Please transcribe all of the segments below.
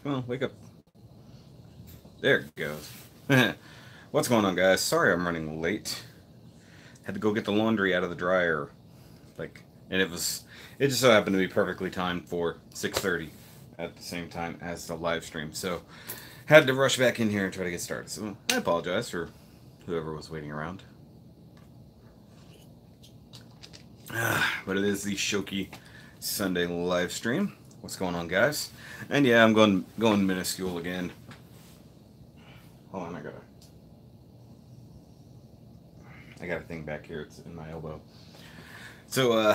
Come on, wake up. There it goes. What's going on, guys? Sorry I'm running late. Had to go get the laundry out of the dryer. And it just so happened to be perfectly timed for 6:30 at the same time as the live stream. So, had to rush back in here and try to get started. So, I apologize for whoever was waiting around. But it is the Shoky Sunday live stream. What's going on, guys? And yeah, I'm going minuscule again. Hold on, I got a thing back here. It's in my elbow. So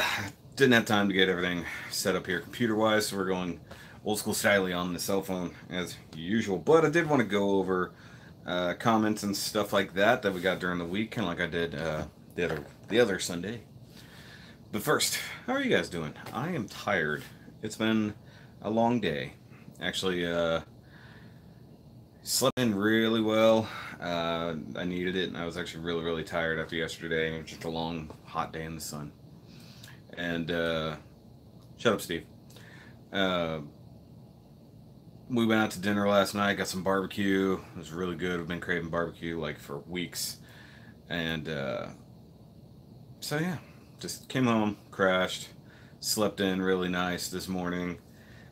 didn't have time to get everything set up here computer-wise. So we're going old school style on the cell phone as usual. But I did want to go over comments and stuff like that we got during the week, kind of like I did the other Sunday. But first, how are you guys doing? I am tired. It's been a long day. Actually, slept in really well. I needed it, and I was actually really, really tired after yesterday. It was just a long, hot day in the sun. And, shut up, Steve. Uh, we went out to dinner last night, got some barbecue. It was really good. We've been craving barbecue, like, for weeks. And, so yeah, just came home, crashed, slept in really nice this morning.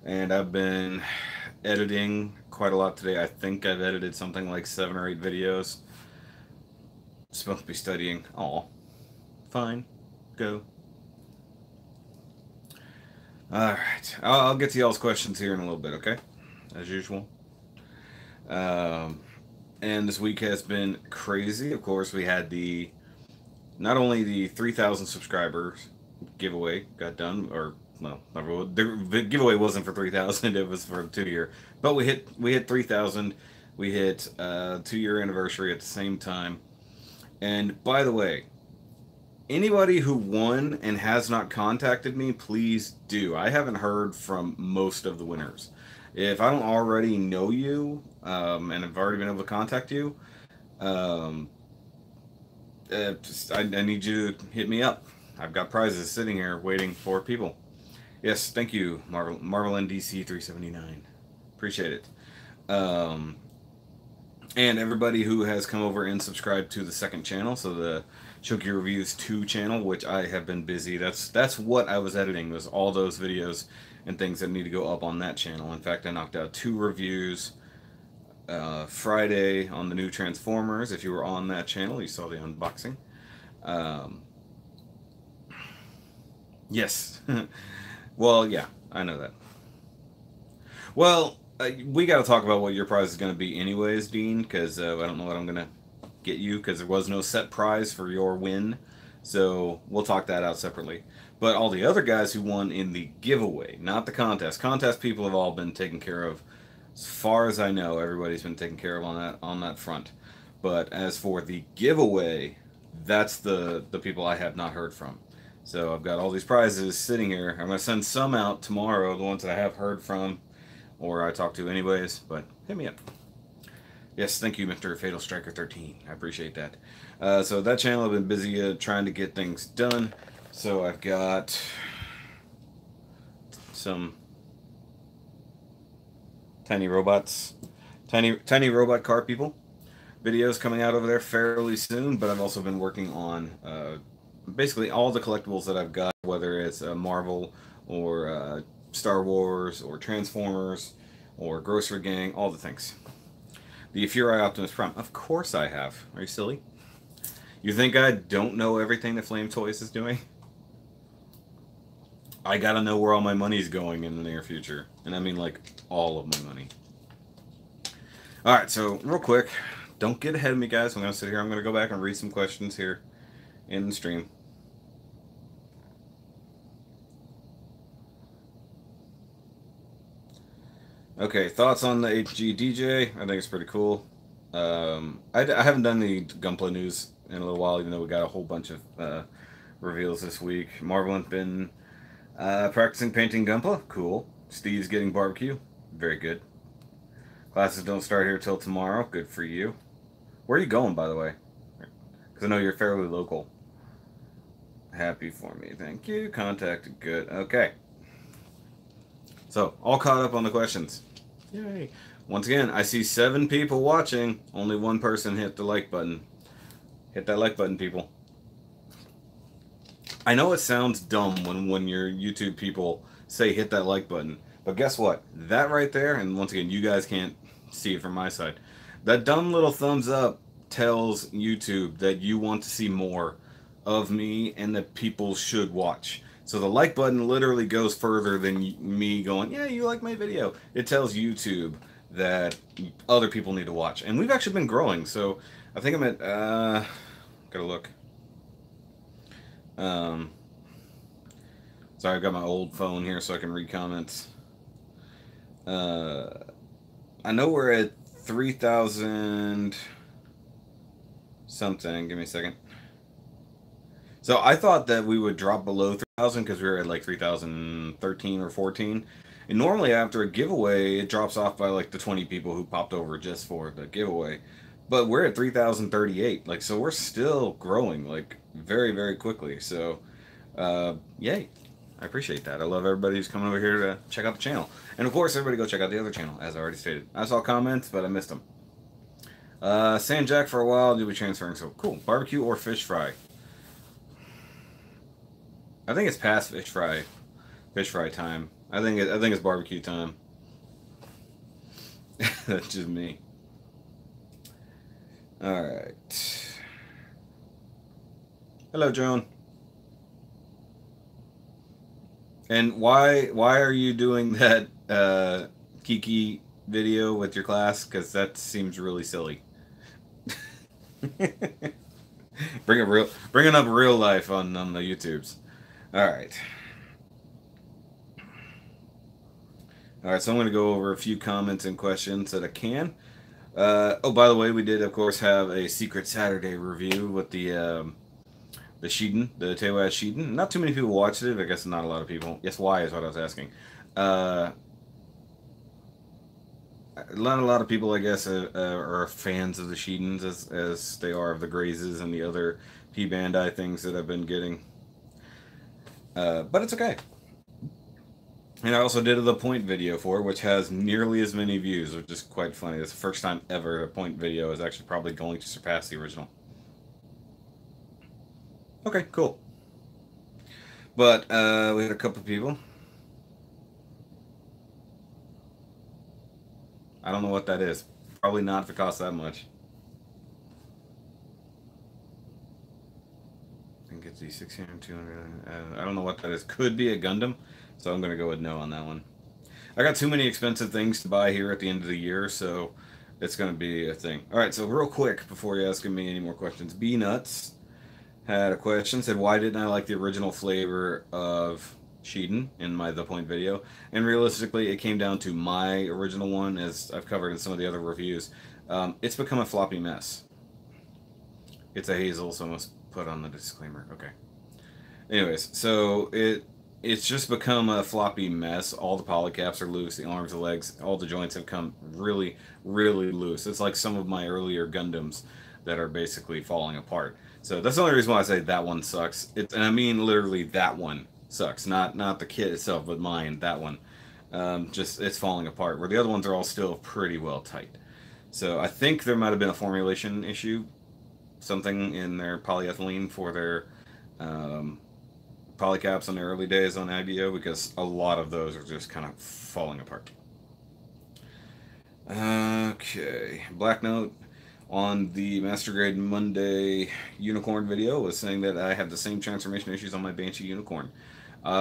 And I've been editing quite a lot today. I think I've edited something like 7 or 8 videos. Supposed to be studying. Aw. Fine. Go. Alright. I'll get to y'all's questions here in a little bit, okay? As usual. And this week has been crazy. Of course, we had not only the 3,000 subscribers giveaway got done, or well, the giveaway wasn't for 3,000; it was for a 2-year. But we hit 3,000. We hit 2-year anniversary at the same time. And by the way, anybody who won and has not contacted me, please do. I haven't heard from most of the winners. If I don't already know you, and I've already been able to contact you, I need you to hit me up. I've got prizes sitting here waiting for people. Yes, thank you, Marvel NDC 379. Appreciate it. And everybody who has come over and subscribed to the second channel, so the Shoky Reviews 2 channel, which I have been busy. That's what I was editing, was all those videos and things that need to go up on that channel. In fact, I knocked out 2 reviews Friday on the new Transformers. If you were on that channel, you saw the unboxing. Yes. Well, yeah, I know that. Well, we got to talk about what your prize is going to be anyways, Dean, because I don't know what I'm going to get you, because there was no set prize for your win. So we'll talk that out separately. But all the other guys who won in the giveaway, not the contest. Contest people have all been taken care of. As far as I know, everybody's been taken care of on that front. But as for the giveaway, that's the people I have not heard from. So I've got all these prizes sitting here. I'm going to send some out tomorrow, the ones that I have heard from, or I talk to anyways, but hit me up. Yes, thank you, Mr. Fatal Striker 13. I appreciate that. So that channel, I've been busy trying to get things done. So I've got some tiny robots, tiny robot car people videos coming out over there fairly soon, but I've also been working on basically all the collectibles that I've got, whether it's Marvel or Star Wars or Transformers or Grocery Gang, all the things. The Fury Optimus Prime, of course I have. Are you silly? You think I don't know everything that Flame Toys is doing? I gotta know where all my money's going in the near future. And I mean like all of my money. Alright, so real quick, don't get ahead of me, guys. I'm gonna sit here, I'm gonna go back and read some questions here in the stream. Okay, thoughts on the HG DJ? I think it's pretty cool. I haven't done any Gunpla news in a little while, even though we got a whole bunch of reveals this week. Marvel has been practicing painting Gunpla. Cool. Steve's getting barbecue. Very good. Classes don't start here till tomorrow. Good for you. Where are you going, by the way? Because I know you're fairly local. Happy for me. Thank you. Contacted. Good. Okay. So, all caught up on the questions. Yay. Once again, I see 7 people watching. Only 1 person hit the like button. Hit that like button, people. I know it sounds dumb when your YouTube people say hit that like button. But guess what? That right there, and once again, you guys can't see it from my side. That dumb little thumbs up tells YouTube that you want to see more of me and that people should watch. So the like button literally goes further than me going, yeah, you like my video. It tells YouTube that other people need to watch. And we've actually been growing. So I think I'm at, gotta look. Sorry, I've got my old phone here so I can read comments. I know we're at 3,000 something. Give me a second. So I thought that we would drop below 3,000 because we were at like 3,013 or 14. And normally after a giveaway, it drops off by like the 20 people who popped over just for the giveaway. But we're at 3,038. Like, so we're still growing like very, very quickly. So, yay. I appreciate that. I love everybody who's coming over here to check out the channel. And of course, everybody go check out the other channel, as I already stated. I saw comments, but I missed them. Sand Jack for a while, you'll be transferring, so cool. Barbecue or fish fry? I think it's past fish fry time. I think it's barbecue time. That's just me. All right. Hello, Joan. And why are you doing that Kiki video with your class? Because that seems really silly. Bringing up real life on the YouTubes. All right. All right, so I'm going to go over a few comments and questions that I can. Oh, by the way, we did, of course, have a Secret Saturday review with the Sheeden, the Tewa Sheeden. Not too many people watched it. I guess not a lot of people. Yes, why is what I was asking. Not a lot of people, I guess, are fans of the Sheedens as they are of the Grazes and the other P-Bandai things that I've been getting. But it's okay. And I also did the point video for it, which has nearly as many views, which is quite funny. It's the first time ever a point video is actually probably going to surpass the original. Okay, cool. But we had a couple people. I don't know what that is. Probably not if it costs that much. I think it's the 600, 200. I don't know what that is. Could be a Gundam. So I'm going to go with no on that one. I got too many expensive things to buy here at the end of the year, so it's going to be a thing. All right, so real quick, before you're asking me any more questions, B-Nuts had a question, said, why didn't I like the original flavor of Sheeden in the point video? And realistically, it came down to my original one, as I've covered in some of the other reviews. It's become a floppy mess. It's a hazel, so I must put on the disclaimer. Okay. Anyways, so it's just become a floppy mess. All the polycaps are loose, the arms, the legs, all the joints have come really, really loose. It's like some of my earlier Gundams that are basically falling apart. So that's the only reason why I say that one sucks. And I mean literally that one sucks. Not the kit itself, but mine, that one. Just, it's falling apart, where the other ones are all still pretty well tight. So I think there might have been a formulation issue, something in their polyethylene for their polycaps on the early days on IBO, because a lot of those are just kind of falling apart. Okay, Black Note on the Master Grade Monday Unicorn video was saying that I have the same transformation issues on my Banshee Unicorn.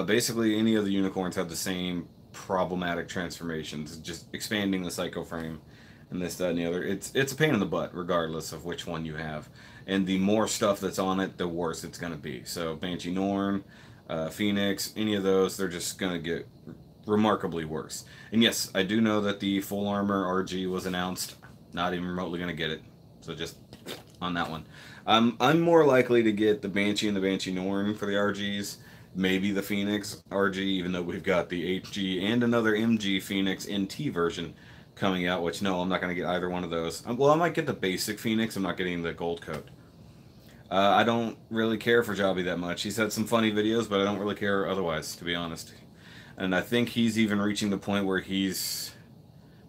Basically, any of the unicorns have the same problematic transformations, just expanding the psycho frame and this, that, and the other. It's a pain in the butt, regardless of which one you have. And the more stuff that's on it, the worse it's going to be. So Banshee Norn, Phoenix, any of those, they're just going to get remarkably worse. And yes, I do know that the full armor RG was announced. Not even remotely going to get it. So just on that one. I'm more likely to get the Banshee and the Banshee Norn for the RGs. Maybe the Phoenix RG, even though we've got the HG and another MG Phoenix NT version coming out, which no, I'm not going to get either one of those. Well, I might get the basic Phoenix. I'm not getting the gold coat. I don't really care for Jobby that much. He's had some funny videos, but I don't really care otherwise, to be honest. And I think he's even reaching the point where he's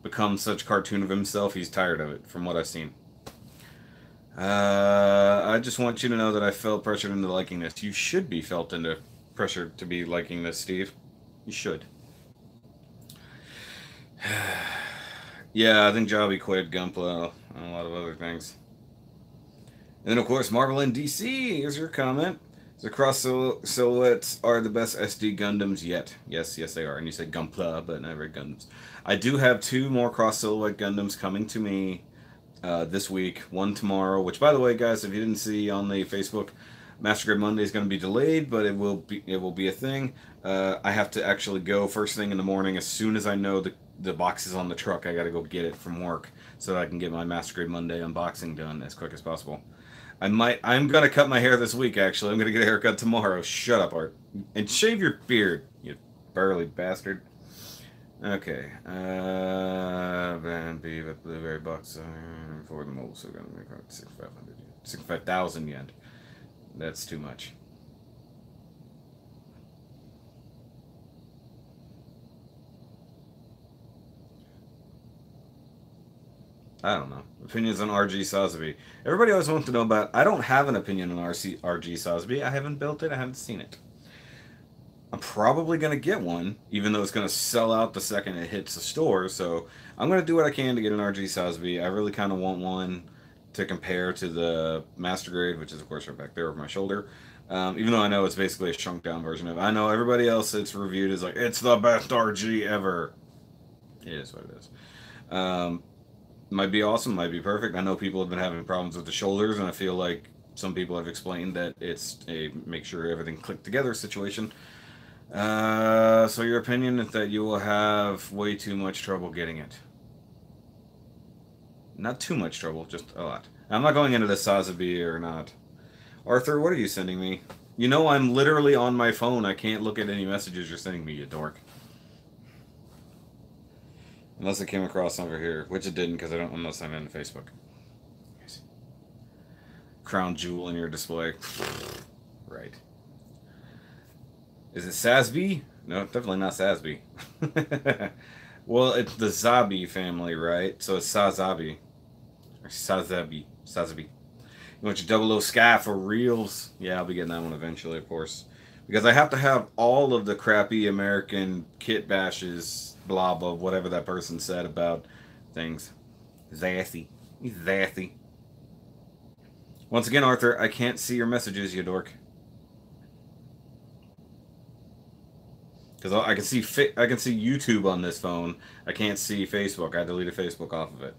become such cartoon of himself. He's tired of it, from what I've seen. I just want you to know that I felt pressured into liking this. You should be felt into pressure to be liking this, Steve. You should. Yeah, I think Jobby quit Gunpla and a lot of other things. And then, of course, Marvel and DC. Here's your comment. The cross silhouettes are the best SD Gundams yet. Yes, yes, they are. And you said Gunpla, but never Gundams. I do have 2 more cross silhouette Gundams coming to me this week. One tomorrow, which, by the way, guys, if you didn't see on the Facebook, Master Grade Monday is going to be delayed, but it will be a thing. I have to actually go first thing in the morning. As soon as I know the box is on the truck, I got to go get it from work so that I can get my Master Grade Monday unboxing done as quick as possible. I'm gonna cut my hair this week. Actually, I'm gonna get a haircut tomorrow. Shut up, Art, and shave your beard, you burly bastard. Okay, Van B with blueberry box for the mobile, so we're gonna make 65,000 yen. That's too much. I don't know. Opinions on RG Sosby. Everybody always wants to know about... I don't have an opinion on RG Sosby. I haven't built it. I haven't seen it. I'm probably going to get one, even though it's going to sell out the second it hits the store. So I'm going to do what I can to get an RG Sosby. I really kind of want one to compare to the Master Grade, which is, of course, right back there over my shoulder. Even though I know it's basically a shrunk down version of it. I know everybody else that's reviewed is like, it's the best RG ever. It is what it is. Might be awesome, might be perfect. I know people have been having problems with the shoulders, and I feel like some people have explained that it's a make sure everything clicked together situation. So your opinion is that you will have way too much trouble getting it. Not too much trouble, just a lot. I'm not going into the Sazabi or not. Arthur, what are you sending me? You know I'm literally on my phone. I can't look at any messages you're sending me, you dork. Unless it came across over here, which it didn't because I'm not signing into Facebook. Crown jewel in your display. Right. Is it Sasby? No, definitely not Sasby. Well, it's the Zabi family, right? So it's Sazabi. Or Sazabi. Sazabi. You want your 00 Sky for reals? Yeah, I'll be getting that one eventually, of course. Because I have to have all of the crappy American kit bashes, blah, blah, whatever that person said about things. Zassy. He's zassy. Once again, Arthur, I can't see your messages, you dork. Because I can see YouTube on this phone. I can't see Facebook. I deleted Facebook off of it.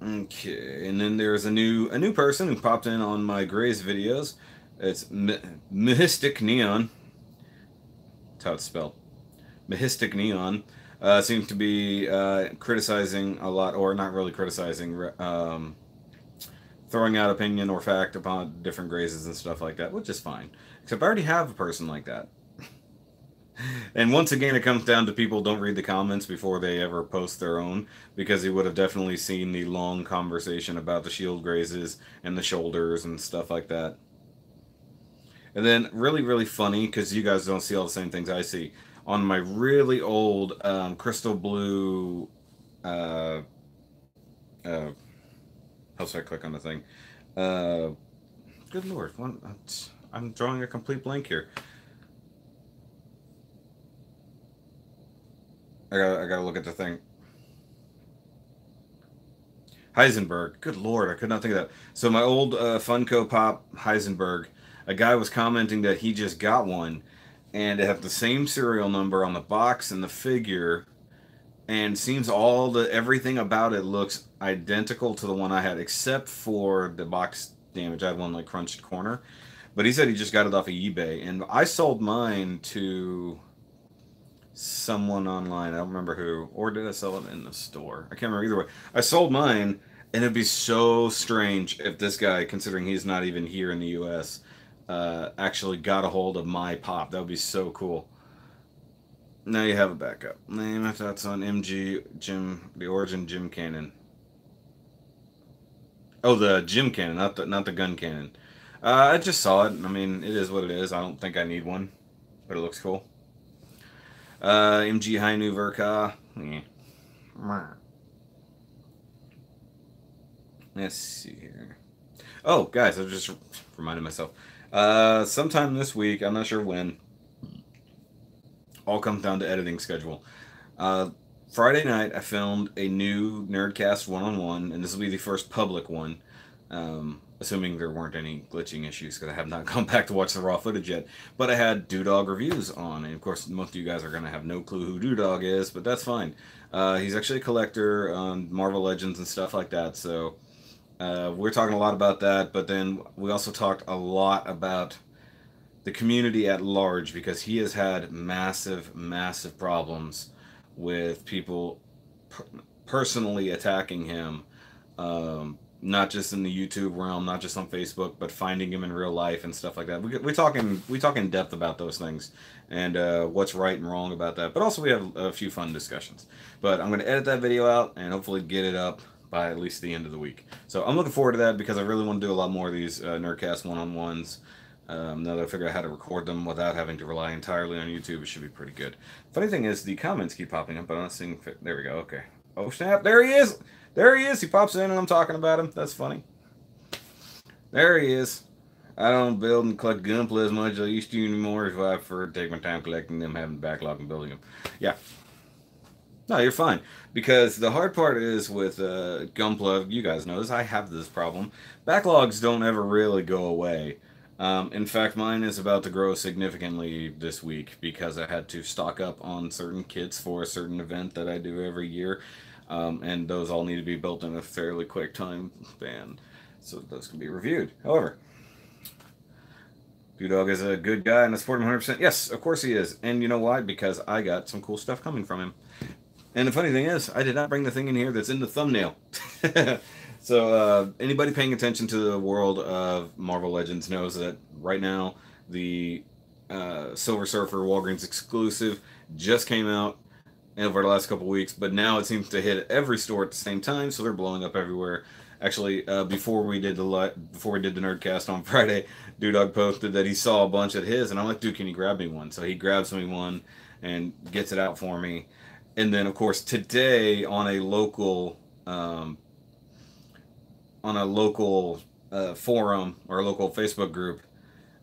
Okay, and then there's a new person who popped in on my Grays videos. It's Mystic Neon. That's how it's spelled. Mystic Neon seems to be criticizing a lot, or not really criticizing, throwing out opinion or fact upon different Grayses and stuff like that, which is fine. Except I already have a person like that. And once again, it comes down to people don't read the comments before they ever post their own, because he would have definitely seen the long conversation about the shield grazes and the shoulders and stuff like that. And then really, really funny, because you guys don't see all the same things I see, on my really old crystal blue, how should I click on the thing? Good Lord, I'm drawing a complete blank here. I gotta look at the thing. Heisenberg. Good Lord, I could not think of that. So my old Funko Pop Heisenberg, a guy was commenting that he just got one, and it had the same serial number on the box and the figure, and seems everything about it looks identical to the one I had, except for the box damage. I had one like crunched corner, but he said he just got it off of eBay, and I sold mine to someone online. I don't remember who, or did I sell it in the store? I can't remember either way. I sold mine, and it'd be so strange if this guy, considering he's not even here in the U.S., actually got a hold of my pop. That would be so cool. Now you have a backup. Name and thoughts on MG Jim, the origin Jim cannon. Oh, the Jim cannon, not the gun cannon. I just saw it. I mean, it is what it is. I don't think I need one, but it looks cool. MG Hainu Verka. Yeah. Let's see here. Oh, guys, I just reminded myself. Sometime this week, I'm not sure when, all comes down to editing schedule. Uh, Friday night, I filmed a new Nerdcast one-on-one, and this will be the first public one, assuming there weren't any glitching issues, because I have not gone back to watch the raw footage yet. But I had Doodog reviews on, and of course, most of you guys are going to have no clue who Doodog is, but that's fine. He's actually a collector on Marvel Legends and stuff like that, so we're talking a lot about that, but then we also talked a lot about the community at large, because he has had massive, massive problems with people personally attacking him, not just in the YouTube realm, not just on Facebook, but finding him in real life and stuff like that. We talk in depth about those things and what's right and wrong about that. But also we have a few fun discussions. But I'm going to edit that video out and hopefully get it up by at least the end of the week. So I'm looking forward to that, because I really want to do a lot more of these Nerdcast one-on-ones. Now that I figure out how to record them without having to rely entirely on YouTube, it should be pretty good. Funny thing is, the comments keep popping up, but I'm not seeing... There we go, okay. Oh, snap, there he is! There he is! He pops in and I'm talking about him. That's funny. There he is. I don't build and collect Gunpla as much as I used to anymore, if I prefer to take my time collecting them, having backlog and building them. Yeah. No, you're fine. Because the hard part is with Gunpla, you guys know this, I have this problem. Backlogs don't ever really go away. In fact, mine is about to grow significantly this week, because I had to stock up on certain kits for a certain event that I do every year. And those all need to be built in a fairly quick time span, so those can be reviewed. However, Dog is a good guy and I support him 100%. Yes, of course he is. And you know why? Because I got some cool stuff coming from him. And the funny thing is, I did not bring the thing in here that's in the thumbnail. So anybody paying attention to the world of Marvel Legends knows that right now the Silver Surfer Walgreens exclusive just came out over the last couple weeks, but now it seems to hit every store at the same time, so they're blowing up everywhere. Actually, before we did the Nerdcast on Friday, Dog posted that he saw a bunch at his, and I'm like, dude, can you grab me one? So he grabs me one and gets it out for me. And then, of course, today on a local forum or a local Facebook group,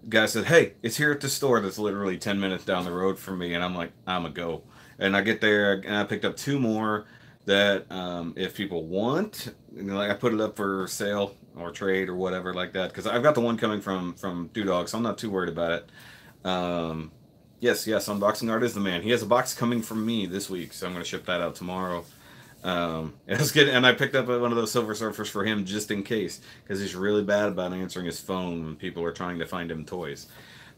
guy said, hey, it's here at the store that's literally 10 minutes down the road from me. And I'm like, I'm a go. And I get there and I picked up two more that if people want, like I put it up for sale or trade or whatever like that, because I've got the one coming from Dog, so I'm not too worried about it. Yes, Unboxing Art is the man. He has a box coming from me this week, so I'm going to ship that out tomorrow. And I picked up one of those Silver Surfers for him just in case, because he's really bad about answering his phone when people are trying to find him toys.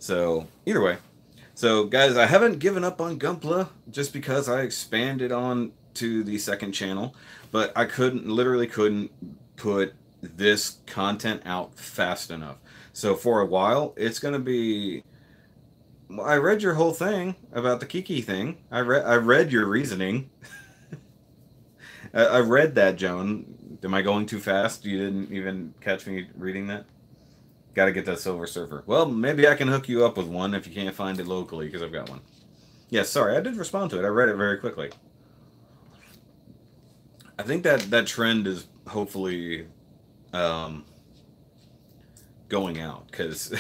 So, either way. So, guys, I haven't given up on Gunpla just because I expanded on to the second channel, but I literally couldn't put this content out fast enough. So, for a while, it's going to be... Well, I read your whole thing about the Kiki thing. I read your reasoning. I read that, Joan. Am I going too fast? You didn't even catch me reading that? Got to get that Silver Surfer. Well, maybe I can hook you up with one if you can't find it locally, because I've got one. Yeah, sorry, I did respond to it. I read it very quickly. I think that trend is hopefully going out, because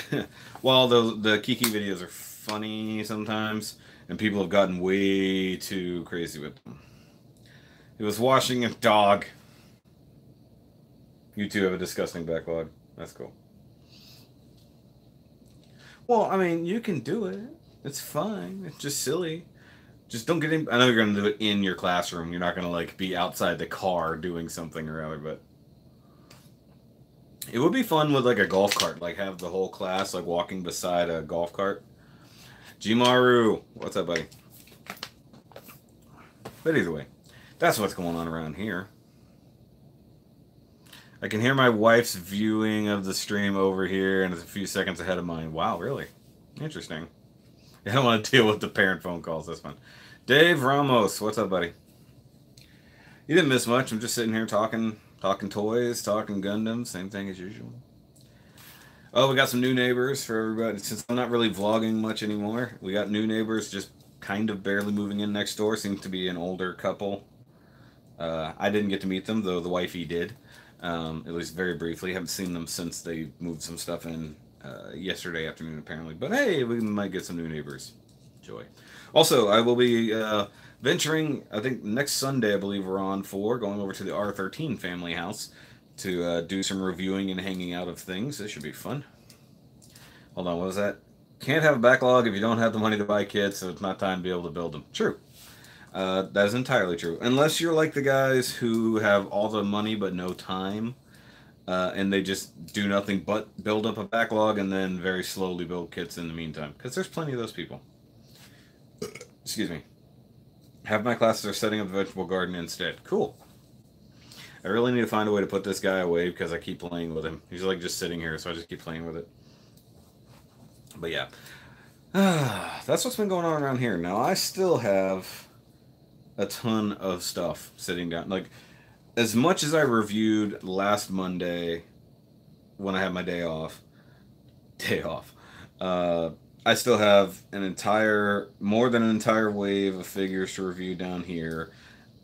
while the Kiki videos are funny sometimes, and people have gotten way too crazy with them. He was washing a dog. You two have a disgusting backlog. That's cool. Well, I mean, you can do it. It's fine. It's just silly. Just don't get in. I know you're going to do it in your classroom. You're not going to, like, be outside the car doing something or other, but... It would be fun with, like, a golf cart. Like, have the whole class, like, walking beside a golf cart. Jimaru! What's up, buddy? But either way, that's what's going on around here. I can hear my wife's viewing of the stream over here, and it's a few seconds ahead of mine. Wow, really? Interesting. I don't want to deal with the parent phone calls this one. Dave Ramos, what's up, buddy? You didn't miss much. I'm just sitting here talking toys, talking Gundam, same thing as usual. Oh, we got some new neighbors for everybody. Since I'm not really vlogging much anymore, we got new neighbors just kind of barely moving in next door. Seems to be an older couple. I didn't get to meet them, though the wifey did, at least very briefly. Haven't seen them since they moved some stuff in yesterday afternoon, apparently. But hey, we might get some new neighbors. Joy. Also, I will be venturing, I think next Sunday, I believe we're on for, going over to the R13 family house to do some reviewing and hanging out of things. This should be fun. Hold on, what was that? Can't have a backlog if you don't have the money to buy kits, so it's not time to be able to build them. True. That is entirely true. Unless you're like the guys who have all the money but no time, and they just do nothing but build up a backlog and then very slowly build kits in the meantime. Because there's plenty of those people. Excuse me. Have my classes are setting up the vegetable garden instead. Cool. I really need to find a way to put this guy away because I keep playing with him. He's like just sitting here, so I just keep playing with it. But yeah. That's what's been going on around here. Now, I still have a ton of stuff sitting down. Like, as much as I reviewed last Monday when I had my day off, I still have more than an entire wave of figures to review down here.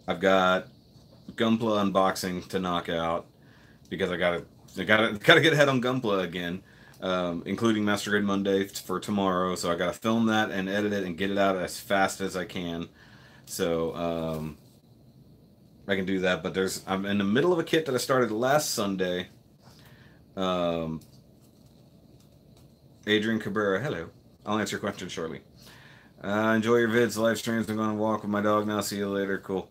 I've got Gunpla unboxing to knock out because I gotta get ahead on Gunpla again, including Master Grade Monday for tomorrow. So I gotta film that and edit it and get it out as fast as I can. So I can do that. But I'm in the middle of a kit that I started last Sunday. Adrian Cabrera, hello. I'll answer your question shortly. Enjoy your vids, live streams. I'm going to walk with my dog now. See you later. Cool.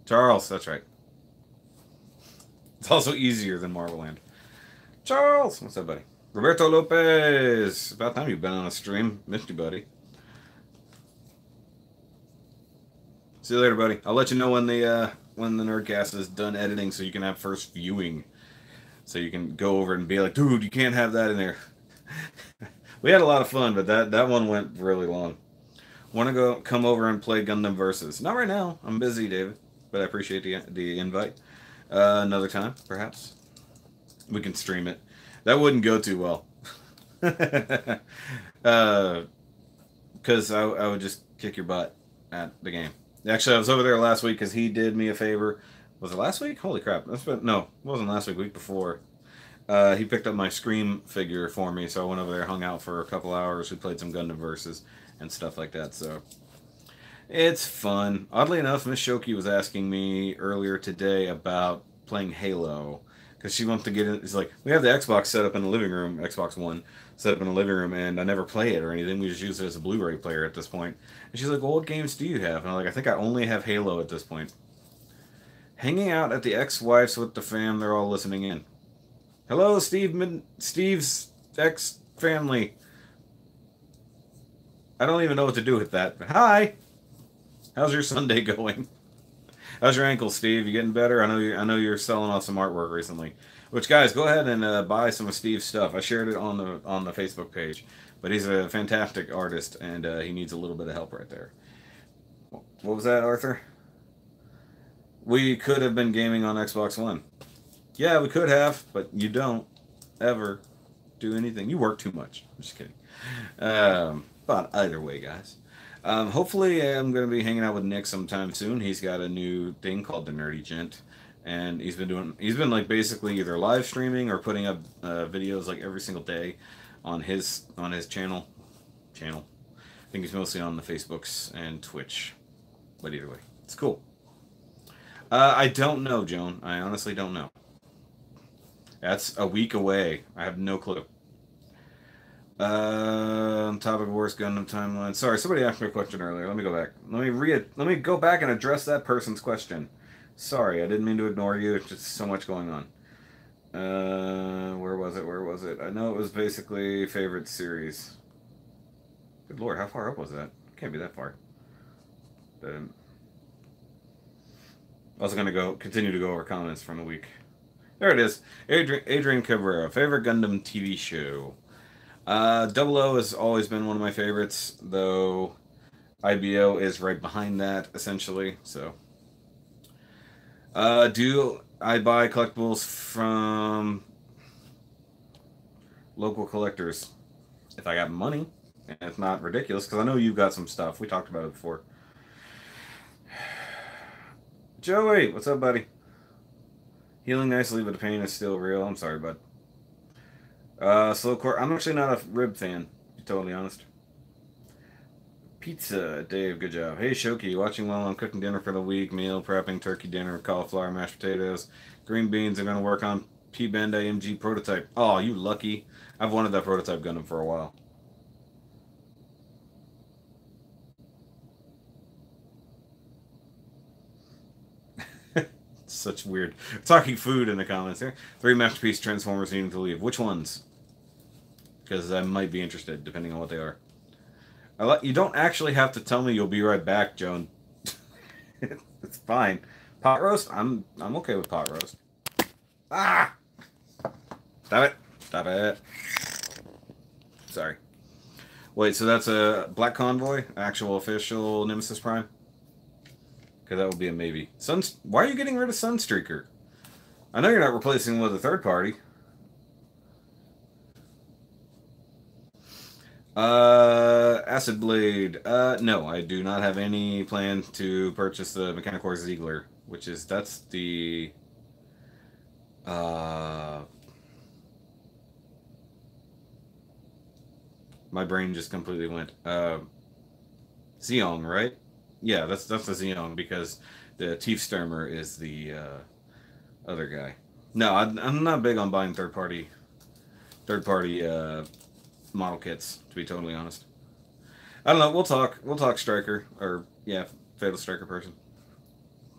Charles, that's right. It's also easier than Marvel Land. Charles, what's up, buddy? Roberto Lopez. About time you've been on a stream. Missed you, buddy. See you later, buddy. I'll let you know when the Nerdcast is done editing so you can have first viewing. So you can go over and be like, dude, you can't have that in there. We had a lot of fun, but that one went really long. Want to come over and play Gundam Versus? Not right now. I'm busy, David. But I appreciate the invite. Another time, perhaps. We can stream it. That wouldn't go too well. Because I would just kick your butt at the game. Actually, I was over there last week because he did me a favor. Was it last week? Holy crap. No, it wasn't last week. Week before. He picked up my Scream figure for me, so I went over there, hung out for a couple hours. We played some Gundam Versus and stuff like that, so it's fun. Oddly enough, Miss Shoky was asking me earlier today about playing Halo, because she wants to get in. It's like, we have the Xbox set up in the living room, Xbox One, set up in the living room, and I never play it or anything. We just use it as a Blu-ray player at this point. And she's like, well, what games do you have? And I'm like, I think I only have Halo at this point. Hanging out at the ex-wife's with the fam, they're all listening in. Hello, Steve's ex-family. I don't even know what to do with that. But hi. How's your Sunday going? How's your ankle, Steve? You getting better? I know you're selling off some artwork recently. Which, guys, go ahead and buy some of Steve's stuff. I shared it on the Facebook page. But he's a fantastic artist, and he needs a little bit of help right there. What was that, Arthur? We could have been gaming on Xbox One. Yeah, we could have, but you don't ever do anything. You work too much. I'm just kidding. But either way, guys. Hopefully, I'm going to be hanging out with Nick sometime soon. He's got a new thing called the Nerdy Gent, and he's been like basically either live streaming or putting up videos like every single day on his channel. I think he's mostly on the Facebooks and Twitch. But either way, it's cool. I don't know, Joan. I honestly don't know. That's a week away. I have no clue. Topic of worst Gundam timeline. Sorry, somebody asked me a question earlier. Let me go back. Let me go back and address that person's question. Sorry, I didn't mean to ignore you. It's just so much going on. Where was it? I know it was basically favorite series. Good lord, how far up was that? Can't be that far. I was going to continue to go over comments from the week. There it is. Adrian Cabrera. Favorite Gundam TV show. 00 has always been one of my favorites, though IBO is right behind that, essentially. So, do I buy collectibles from local collectors? If I got money and it's not ridiculous because I know you've got some stuff. We talked about it before. Joey, what's up, buddy? Healing nicely, but the pain is still real. I'm sorry, bud. Slow core. I'm actually not a rib fan, to be totally honest. Pizza, Dave, good job. Hey, Shoky, watching while I'm cooking dinner for the week. Meal prepping, turkey dinner, cauliflower, mashed potatoes, green beans. I'm going to work on P-Bend AMG prototype. Oh, you lucky. I've wanted that prototype Gundam for a while. Such weird. Talking food in the comments here. 3 masterpiece Transformers needing to leave. Which ones? Because I might be interested, depending on what they are. You don't actually have to tell me you'll be right back, Joan. It's fine. Pot roast? I'm okay with pot roast. Ah! Stop it. Stop it. Sorry. Wait, so that's a Black Convoy? Actual official Nemesis Prime? Because that would be a maybe. Why are you getting rid of Sunstreaker? I know you're not replacing him with a third party. Acid Blade. No, I do not have any plan to purchase the Mechanicore Ziegler, that's the, my brain just completely went, Zeong, right? Yeah, that's the Zeong, because the Tiefstürmer is the, other guy. No, I'm not big on buying third-party, model kits, to be totally honest. I don't know. We'll talk Striker, or yeah, Fatal Striker person,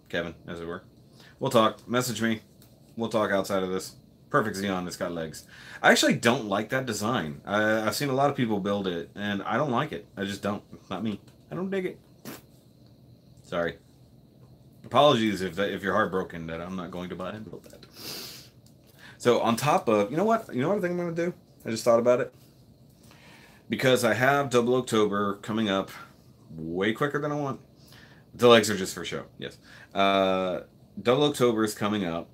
Kevin, as it were. We'll talk. Message me. We'll talk outside of this. Perfect Xeon. It's got legs. I actually don't like that design. I've seen a lot of people build it, and I don't like it. I just don't. It's not me. I don't dig it. Sorry. Apologies if you're heartbroken that I'm not going to buy and build that. So on top of, you know what I think I'm going to do? I just thought about it. Because I have Double October coming up way quicker than I want. The legs are just for show, yes. Double October is coming up.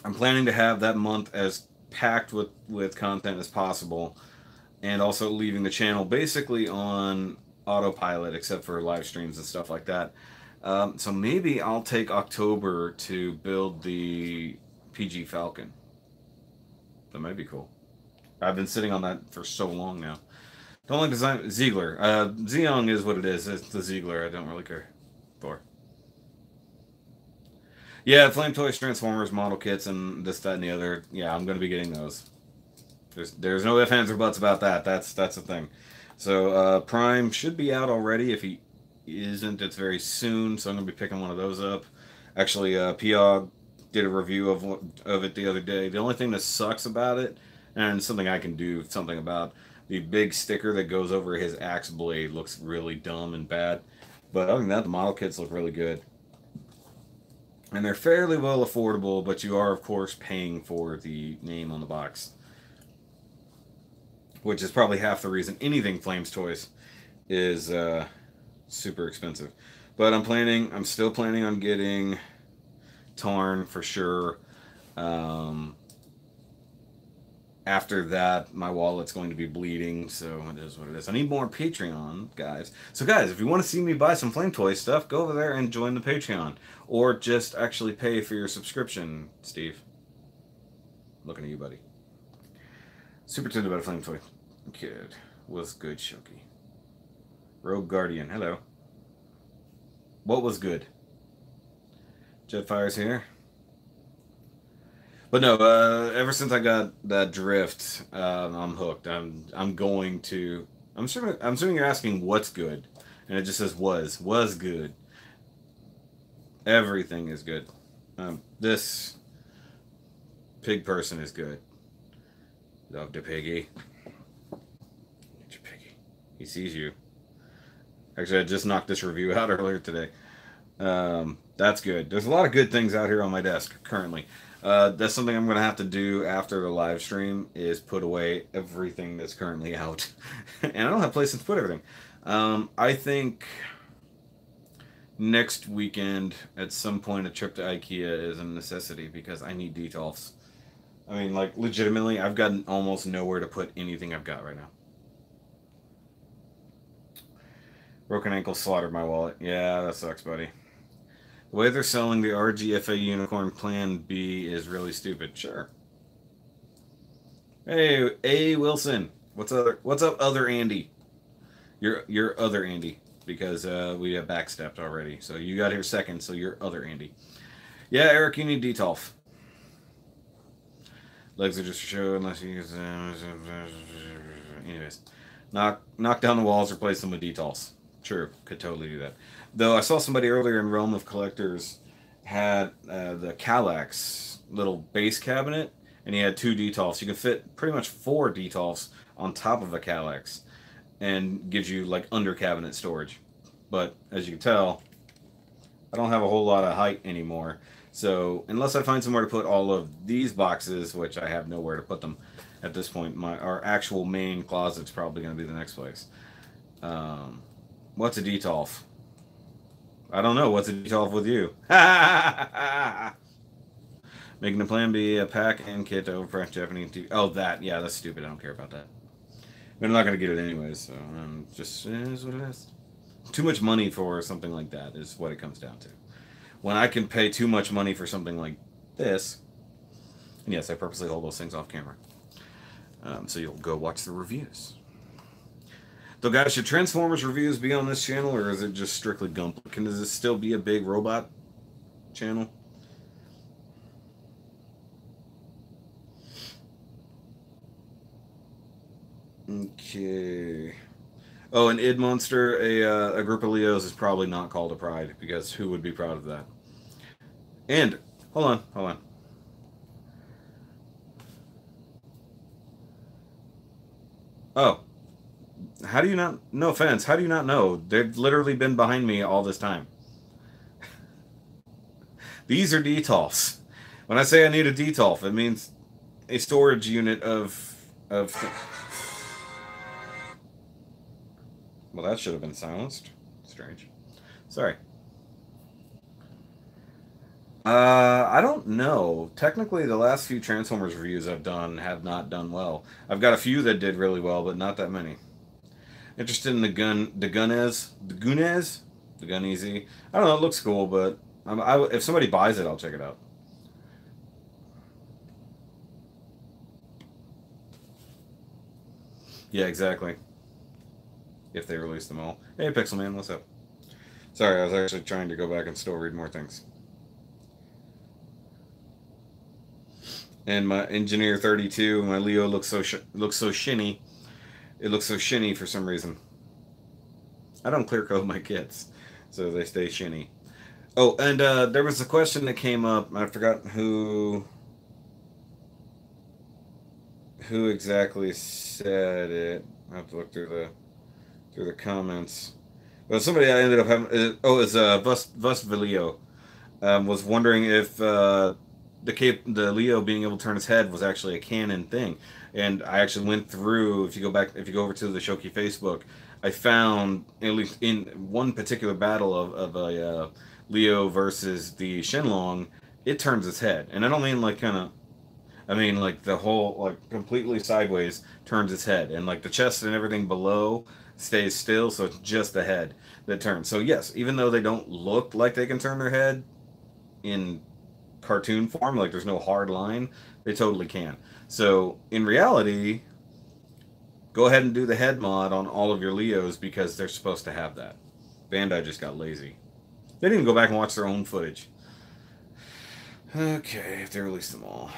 I'm planning to have that month as packed with content as possible, and also leaving the channel basically on autopilot except for live streams and stuff like that. So maybe I'll take October to build the PG Falcon. That might be cool. I've been sitting on that for so long now. Don't like design Ziegler. Zeong is what it is. It's the Ziegler I don't really care for. Yeah, Flame Toys, Transformers, model kits, and this, that, and the other. Yeah, I'm going to be getting those. There's no ifs, ands, or buts about that. That's the thing. So Prime should be out already. If he isn't, it's very soon. So I'm going to be picking one of those up. Actually, Piog did a review of it the other day. The only thing that sucks about it, and something I can do something about, the big sticker that goes over his axe blade looks really dumb and bad. But other than that, the model kits look really good. And they're fairly well affordable, but you are, of course, paying for the name on the box. Which is probably half the reason anything Flames Toys is super expensive. But I'm still planning on getting Tarn for sure. After that, my wallet's going to be bleeding, so it is what it is. I need more Patreon, guys. So, guys, if you want to see me buy some Flame Toy stuff, go over there and join the Patreon. Or just actually pay for your subscription, Steve. Looking at you, buddy. Super tuned about a Flame Toy. Kid. Was good, Shoky. Rogue Guardian, hello. What was good? Jetfire's here. But no, ever since I got that drift, I'm hooked. I'm going to. I'm assuming you're asking what's good, and it just says was good. Everything is good. This pig person is good. Dr. Piggy. Dr. Piggy. He sees you. Actually, I just knocked this review out earlier today. That's good. There's a lot of good things out here on my desk currently. That's something I'm going to have to do after the live stream, is put away everything that's currently out. And I don't have places to put everything. I think next weekend, at some point, a trip to IKEA is a necessity because I need detolfs. I mean, like, legitimately, I've got almost nowhere to put anything I've got right now. Broken ankle slaughtered my wallet. Yeah, that sucks, buddy. The way they're selling the RGFA Unicorn Plan B is really stupid. Sure. Hey, A Wilson. What's up, other Andy? Your other Andy. Because we have backstepped already. So you got here second, so you're other Andy. Yeah, Eric, you need Detolf. Legs are just a show unless you use anyways. Knock down the walls, replace them with Detolfs. True, could totally do that. Though I saw somebody earlier in Realm of Collectors had the Kallax little base cabinet, and he had 2 Detolfs. You can fit pretty much 4 Detolfs on top of a Kallax, and gives you like under cabinet storage. But as you can tell, I don't have a whole lot of height anymore. So unless I find somewhere to put all of these boxes, which I have nowhere to put them at this point, our actual main closet's probably going to be the next place. What's a Detolf? I don't know. What's a Detolf with you? Making a plan B, a pack and kit to overpress Japanese TV. Oh, that. Yeah, that's stupid. I don't care about that. But I'm not going to get it anyways, so just it is what it is. Too much money for something like that is what it comes down to. When I can pay too much money for something like this, and yes, I purposely hold those things off camera, so you'll go watch the reviews. So guys, should Transformers reviews be on this channel, or is it just strictly Gunpla? Does this still be a big robot channel? Okay. Oh, an id monster, a group of Leos is probably not called a pride, because who would be proud of that? And hold on. Oh, how do you not? No offense. How do you not know? They've literally been behind me all this time. These are Detolfs. When I say I need a Detolf, it means a storage unit of. Well, that should have been silenced. Strange. Sorry. I don't know. Technically, the last few Transformers reviews I've done have not done well. I've got a few that did really well, but not that many. Interested in the Gunez? The Gun Easy? I don't know, it looks cool, but if somebody buys it, I'll check it out. Yeah, exactly. If they release them all. Hey, Pixelman, what's up? Sorry, I was actually trying to go back and still read more things. And my Engineer 32, my Leo looks so shinny. It looks so shinny for some reason. I don't clear coat my kits, so they stay shinny. Oh, and there was a question that came up. I forgot who exactly said it. I have to look through the comments. Well, somebody I ended up having. It's Vusvilio. Was wondering if the Leo being able to turn his head was actually a canon thing, and I actually went through. If you go over to the Shoky Facebook, I found at least in one particular battle of a Leo versus the Shenlong, it turns its head, and I don't mean like kind of. I mean like the whole like completely sideways turns its head, and like the chest and everything below stays still, so it's just the head that turns. So yes, even though they don't look like they can turn their head in cartoon form, like there's no hard line, they totally can. So in reality, go ahead and do the head mod on all of your Leos because they're supposed to have that. Bandai just got lazy. They didn't even go back and watch their own footage. Okay, if they release them all.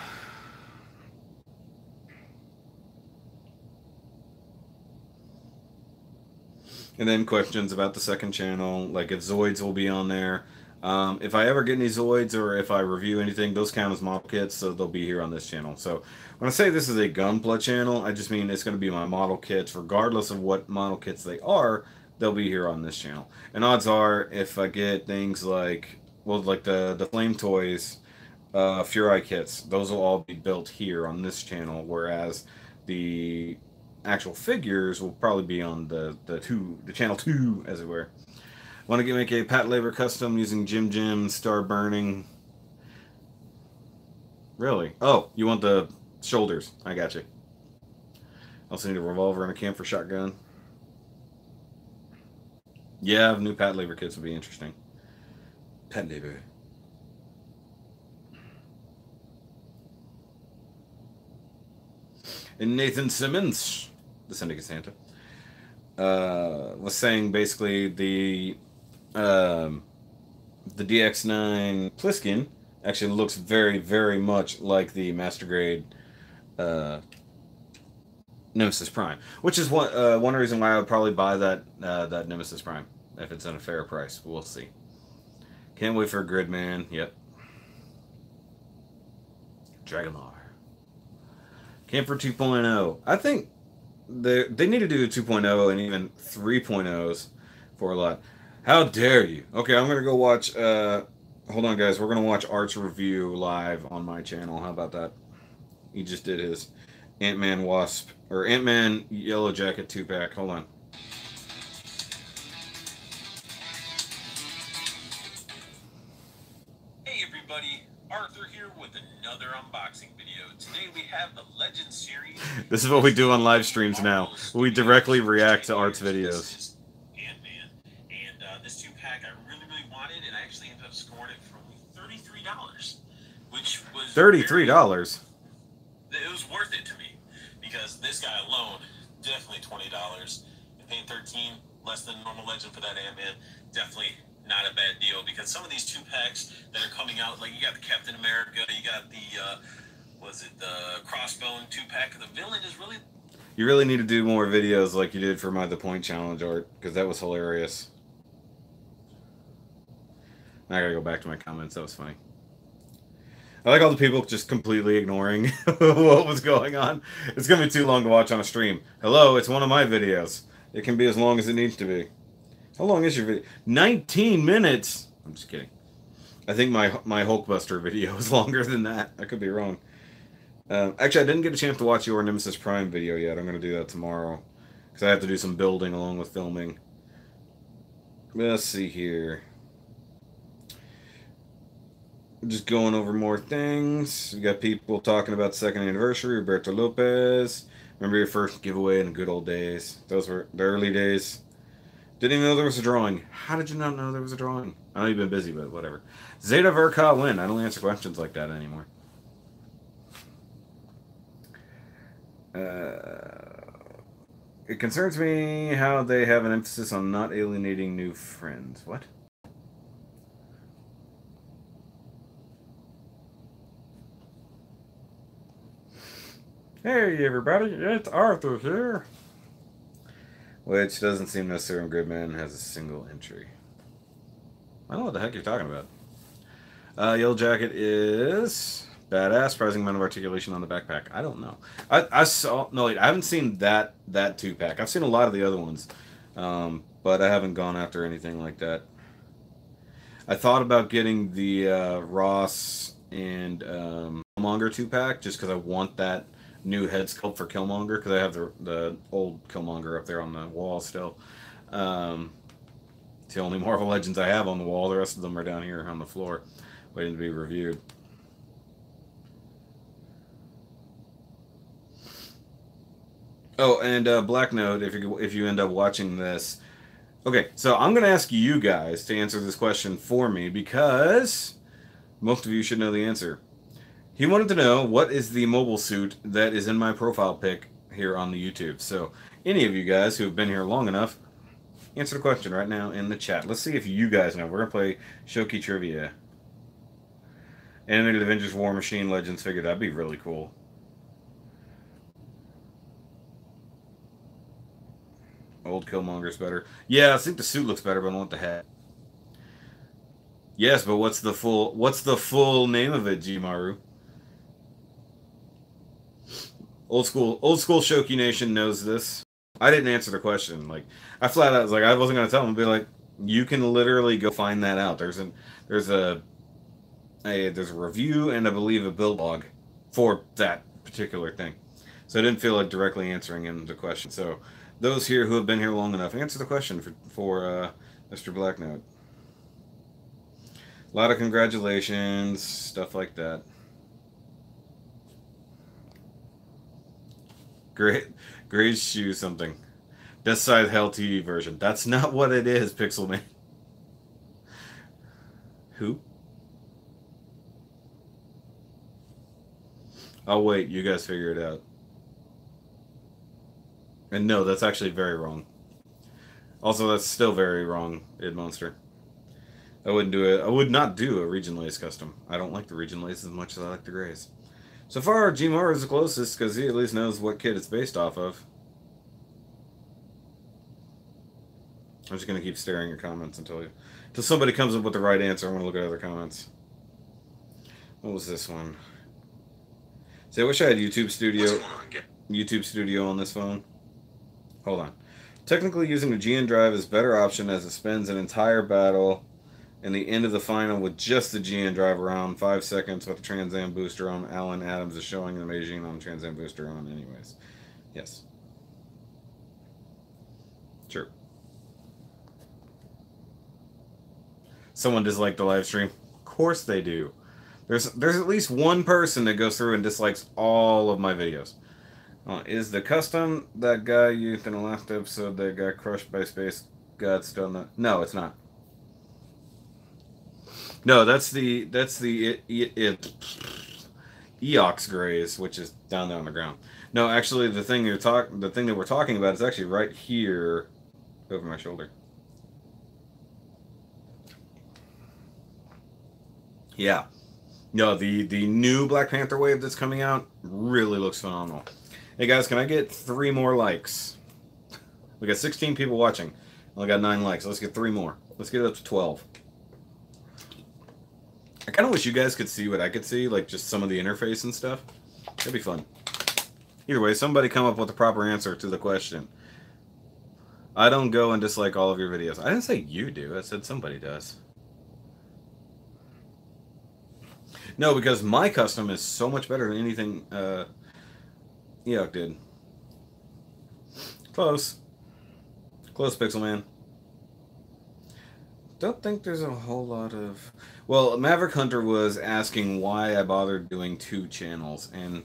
And then questions about the second channel, like if Zoids will be on there. If I ever get any Zoids or if I review anything, those count as model kits, so they'll be here on this channel. So when I say this is a Gunpla channel, I just mean it's going to be my model kits. Regardless of what model kits they are, they'll be here on this channel. And odds are, if I get things like, well, like the Flame Toys, Furai kits, those will all be built here on this channel, whereas the actual figures will probably be on the channel 2, as it were. Want to make a Pat Labor custom using Jim Star Burning. Really? Oh, you want the shoulders. I got you. Also need a revolver and a camphor shotgun. Yeah, new Pat Labor kits would be interesting. Pat Labor. And Nathan Simmons, the Syndicate Santa, was saying basically um, the DX9 Pliskin actually looks very, very much like the Master Grade uh, Nemesis Prime, which is one reason why I would probably buy that Nemesis Prime if it's at a fair price. We'll see. Can't wait for Gridman. Yep. Dragonlar. Camper 2.0. I think they need to do 2.0 and even 3.0s for a lot. How dare you? Okay, I'm gonna go watch. Hold on, guys. We're gonna watch Art's review live on my channel. How about that? He just did his Ant-Man Wasp or Ant-Man Yellow Jacket 2-pack. Hold on. Hey everybody, Arthur here with another unboxing video. Today we have the Legend series. This is what we do on live streams now. We directly react to Art's videos. Ant-Man. And this 2-pack I really, really wanted, and I actually ended up scoring it for only $33, which was $33. It was worth it to me because this guy alone, definitely $20. And paying $13, less than normal Legend for that Ant-Man, definitely not a bad deal, because some of these 2-packs that are coming out, like you got the Captain America, you got the Crossbone 2-pack. The villain is really... You really need to do more videos like you did for my The Point Challenge, Art, because that was hilarious. Now I gotta go back to my comments. That was funny. I like all the people just completely ignoring what was going on. It's gonna be too long to watch on a stream. Hello, it's one of my videos. It can be as long as it needs to be. How long is your video? 19 minutes! I'm just kidding. I think my Hulkbuster video is longer than that. I could be wrong. Actually, I didn't get a chance to watch your Nemesis Prime video yet. I'm going to do that tomorrow. Because I have to do some building along with filming. Let's see here. Just going over more things. We got people talking about the 2nd anniversary. Roberto Lopez. Remember your first giveaway in the good old days. Those were the early days. Didn't even know there was a drawing. How did you not know there was a drawing? I know you've been busy, but whatever. Zeta Verka win. I don't answer questions like that anymore. It concerns me how they have an emphasis on not alienating new friends. What? Hey everybody, it's Arthur here. Which doesn't seem necessary when Gridman has a single entry. I don't know what the heck you're talking about. Yellow Jacket is badass. Surprising amount of articulation on the backpack. I don't know. I saw... No, wait. I haven't seen that 2-pack. I've seen a lot of the other ones. But I haven't gone after anything like that. I thought about getting the Ross and Killmonger 2-pack just because I want that new head sculpt for Killmonger, because I have the old Killmonger up there on the wall still. It's the only Marvel Legends I have on the wall. The rest of them are down here on the floor, waiting to be reviewed. Oh, and Black Note, if you end up watching this. Okay, so I'm going to ask you guys to answer this question for me, because most of you should know the answer. He wanted to know what is the mobile suit that is in my profile pic here on the YouTube. So any of you guys who have been here long enough, answer the question right now in the chat. Let's see if you guys know. We're going to play Shoky Trivia. Animated Avengers War Machine Legends figure. That'd be really cool. Old Killmonger's better. Yeah, I think the suit looks better, but I don't want the hat. Yes, but what's the full name of it, G-Maru? Old school Shoky Nation knows this. I didn't answer the question. Like, I flat out was like, I wasn't gonna tell him. Be like, you can literally go find that out. There's a review and I believe a build log for that particular thing. So I didn't feel like directly answering him the question. So those here who have been here long enough, answer the question for Mr. Blacknote. A lot of congratulations, stuff like that. Great shoe something. Death Side Hell TV version. That's not what it is, Pixelman. Who? I'll wait. You guys figure it out. And no, that's actually very wrong. Also, that's still very wrong, Id Monster. I wouldn't do it. I would not do a region lace custom. I don't like the region lace as much as I like the grays. So far, Gmar is the closest because he at least knows what kit it's based off of. I'm just gonna keep staring at comments until somebody comes up with the right answer. I'm gonna look at other comments. What was this one? See, I wish I had YouTube Studio on this phone. Hold on. Technically, using a GN drive is a better option as it spends an entire battle and the end of the final with just the GN drive around 5 seconds with the Trans Am booster on. Alan Adams is showing the Beijing on Trans Am booster on anyways. Yes. Sure. Someone disliked the live stream. Of course they do. There's at least one person that goes through and dislikes all of my videos. Is the custom that guy used in the last episode that got crushed by Space God still not? No, it's not. No, that's the Eox Grays, which is down there on the ground. No, actually, the thing that we're talking about is actually right here, over my shoulder. Yeah, no, the new Black Panther wave that's coming out really looks phenomenal. Hey guys, can I get 3 more likes? We got 16 people watching. Only got 9 likes. Let's get 3 more. Let's get it up to 12. I kind of wish you guys could see what I could see, like just some of the interface and stuff. That'd be fun. Either way, somebody come up with a proper answer to the question. I don't go and dislike all of your videos. I didn't say you do. I said somebody does. No, because my custom is so much better than anything Eok did. Close. Close, Pixel Man. Don't think there's a whole lot of... Well, Maverick Hunter was asking why I bothered doing 2 channels, and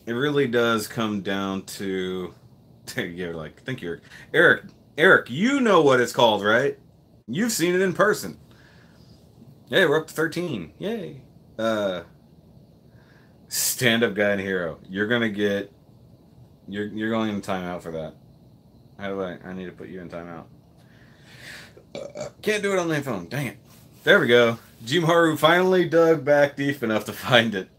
it really does come down to... You're like, thank you, Eric. Eric, you know what it's called, right? You've seen it in person. Hey, we're up to 13. Yay. Stand-up guy and hero. You're gonna get... You're going in timeout for that. How do I need to put you in timeout. Can't do it on my phone. Dang it. There we go. Jimharu finally dug back deep enough to find it.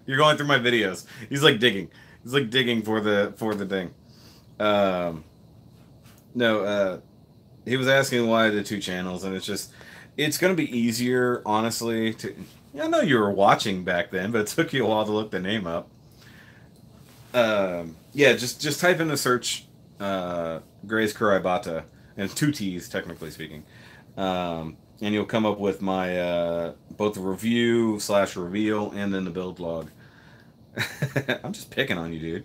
You're going through my videos. He's like digging. He's like digging for the thing. No, he was asking why the 2 channels, and it's going to be easier, honestly, to... I know you were watching back then, but it took you a while to look the name up. Yeah, just type in the search Gray's Kuraibata, and 2 T's, technically speaking. And you'll come up with my both the review/reveal and then the build log. I'm just picking on you, dude.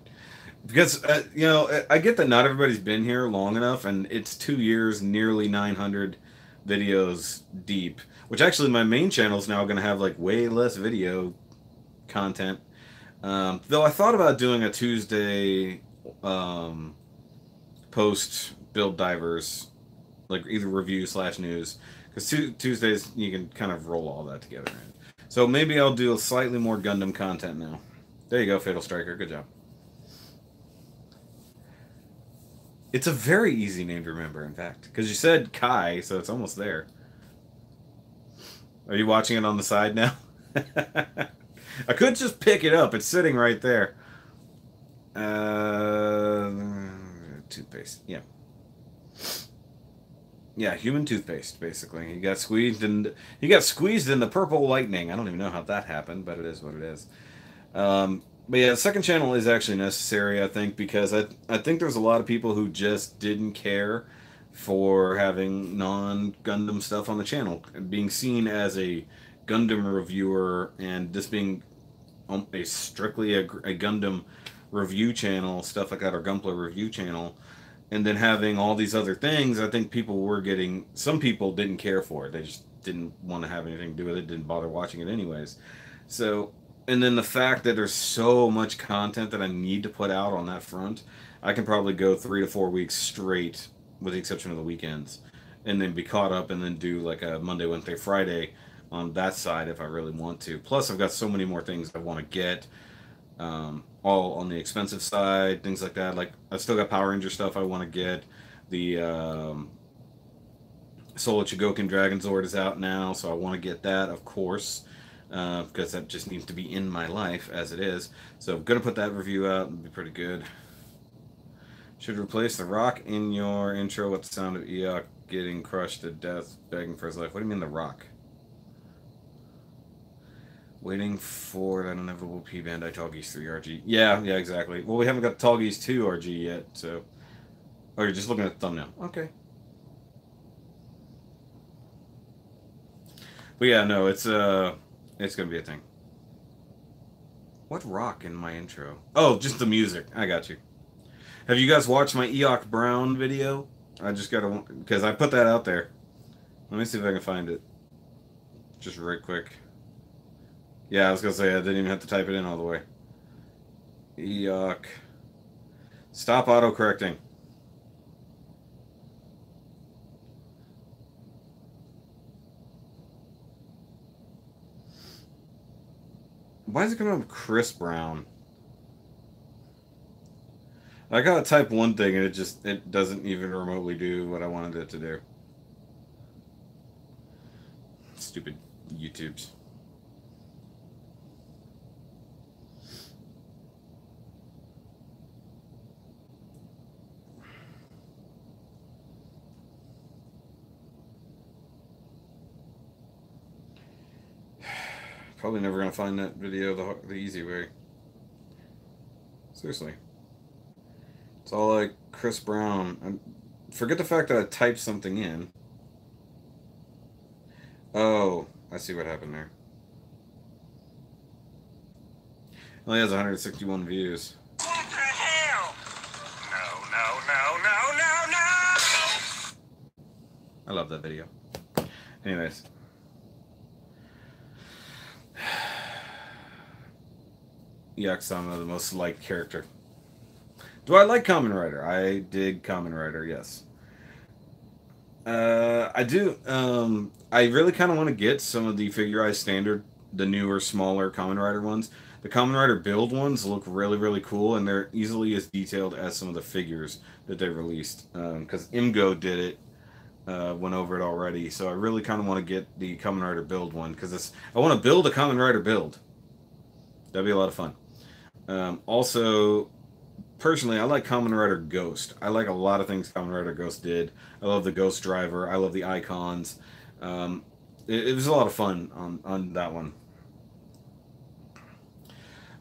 Because, you know, I get that not everybody's been here long enough, and it's 2 years, nearly 900 videos deep. Which actually my main channel is now going to have, like, way less video content. Though I thought about doing a Tuesday post build divers, like either review/news, because Tuesdays you can kind of roll all that together. So maybe I'll do a slightly more Gundam content now. There you go, Fatal Striker. Good job. It's a very easy name to remember, in fact, because you said Kai, so it's almost there. Are you watching it on the side now? I could just pick it up. It's sitting right there. Toothpaste. Yeah. Yeah, human toothpaste, basically. He got squeezed in the purple lightning. I don't even know how that happened, but it is what it is. But yeah, the second channel is actually necessary, I think, because I think there's a lot of people who just didn't care for having non-Gundam stuff on the channel. Being seen as a Gundam reviewer and this being strictly a Gundam review channel, stuff like that, or Gunpla review channel, and then having all these other things, I think some people didn't care for it. They just didn't want to have anything to do with it, didn't bother watching it anyways. So, and then the fact that there's so much content that I need to put out on that front, I can probably go 3 to 4 weeks straight, with the exception of the weekends, and then be caught up, and then do like a Monday, Wednesday, Friday on that side if I really want to. Plus, I've got so many more things I want to get, all on the expensive side, things like that. Like I've still got Power Ranger stuff I want to get. The Soul of Chogokin Dragon Zord is out now, so I want to get that, of course, because that just needs to be in my life as it is. So I'm gonna put that review out. It'll be pretty good. Should replace the Rock in your intro with the sound of Eok getting crushed to death, begging for his life. What do you mean the Rock? Waiting for that inevitable P Bandai Tallgeese 3 RG. Yeah, exactly. Well, we haven't got Tallgeese 2 RG yet, so. Oh, you're just looking at the thumbnail. Okay. But yeah, no, it's gonna be a thing. What rock in my intro? Oh, just the music. I got you. Have you guys watched my Eok Brown video? I just gotta, because I put that out there. Let me see if I can find it. Just right quick. Yeah, I was gonna say I didn't even have to type it in all the way. Eok. Stop auto-correcting. Why is it coming up with Chris Brown? I gotta type one thing and it doesn't even remotely do what I wanted it to do. Stupid YouTubes. Probably never gonna find that video the easy way. Seriously. It's all like Chris Brown. Forget the fact that I typed something in. Oh, I see what happened there. It only has 161 views. What the hell? No. I love that video. Anyways. Yaksama, the most liked character. Do I like Kamen Rider? I dig Kamen Rider, yes. I do. I really kind of want to get some of the Figurized Standard, the newer, smaller Kamen Rider ones. The Kamen Rider build ones look really, really cool, and they're easily as detailed as some of the figures that they released. Because Imgo did it, went over it already. So I really kind of want to get the Kamen Rider build one, because I want to build a Kamen Rider build. That'd be a lot of fun. Also, personally, I like Kamen Rider Ghost. I like a lot of things Kamen Rider Ghost did. I love the Ghost Driver. I love the icons. It was a lot of fun on that one.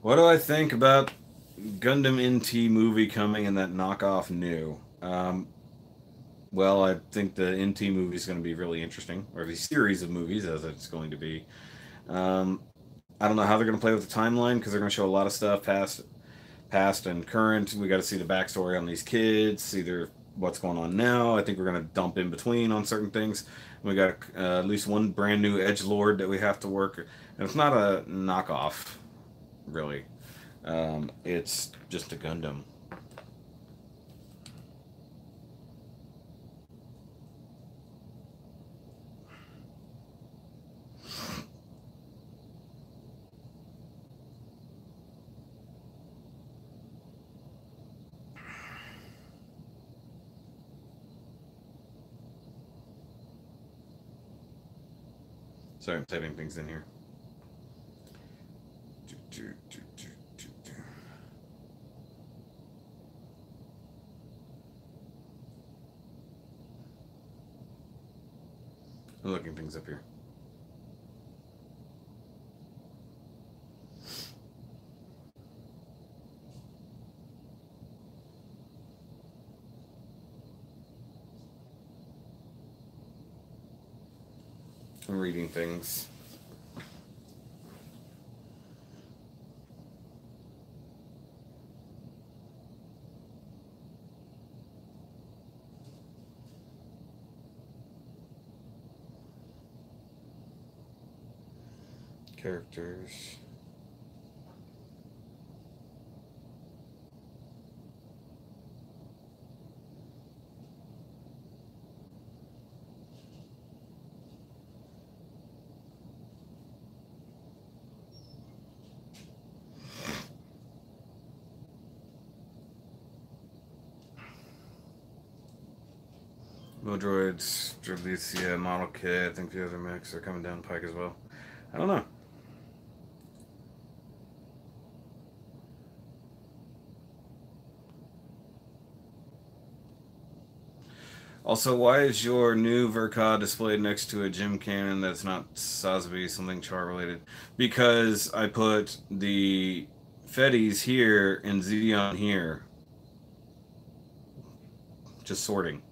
What do I think about Gundam NT movie coming and that knockoff new? Well, I think the NT movie is going to be really interesting, or the series of movies as it's going to be. I don't know how they're going to play with the timeline, because they're going to show a lot of stuff past and current. We got to see the backstory on these kids, see what's going on now. I think we're going to dump in between on certain things. We got at least one brand new edgelord that we have to work, and it's not a knockoff, really. It's just a Gundam. Sorry, I'm typing things in here. I'm looking things up here. I'm reading things. Characters. Modroids, Drolicia, Model Kit. I think the other mechs are coming down the pike as well. I don't know. Also, why is your new Verka displayed next to a gym cannon that's not Sazbi, something char related? Because I put the Fetties here and Xeon here. Just sorting.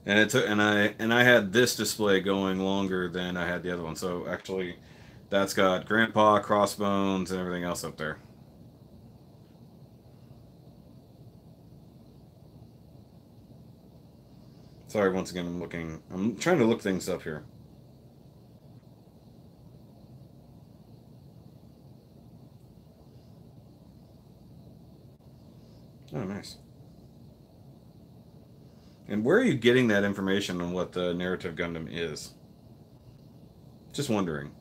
And it took, and I had this display going longer than I had the other one. So actually, that's got Grandpa, Crossbones, and everything else up there. Sorry, once again, I'm trying to look things up here. Oh, nice. And where are you getting that information on what the narrative Gundam is? Just wondering.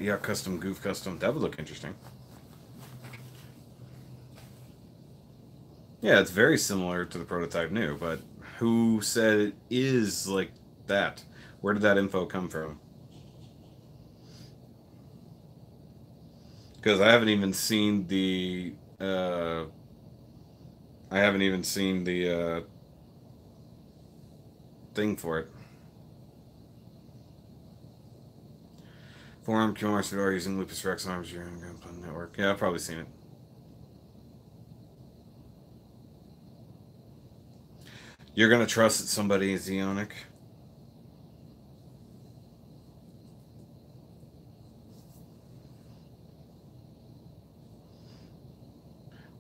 Yeah, custom, goof custom. That would look interesting. Yeah, it's very similar to the prototype new, but who said it is like that? Where did that info come from? Because I haven't even seen the I haven't even seen the thing for it. Forum QMR Sidor using Lupus Rex arms your Gunpun network. Yeah, I've probably seen it. You're gonna trust that somebody is Zeonic?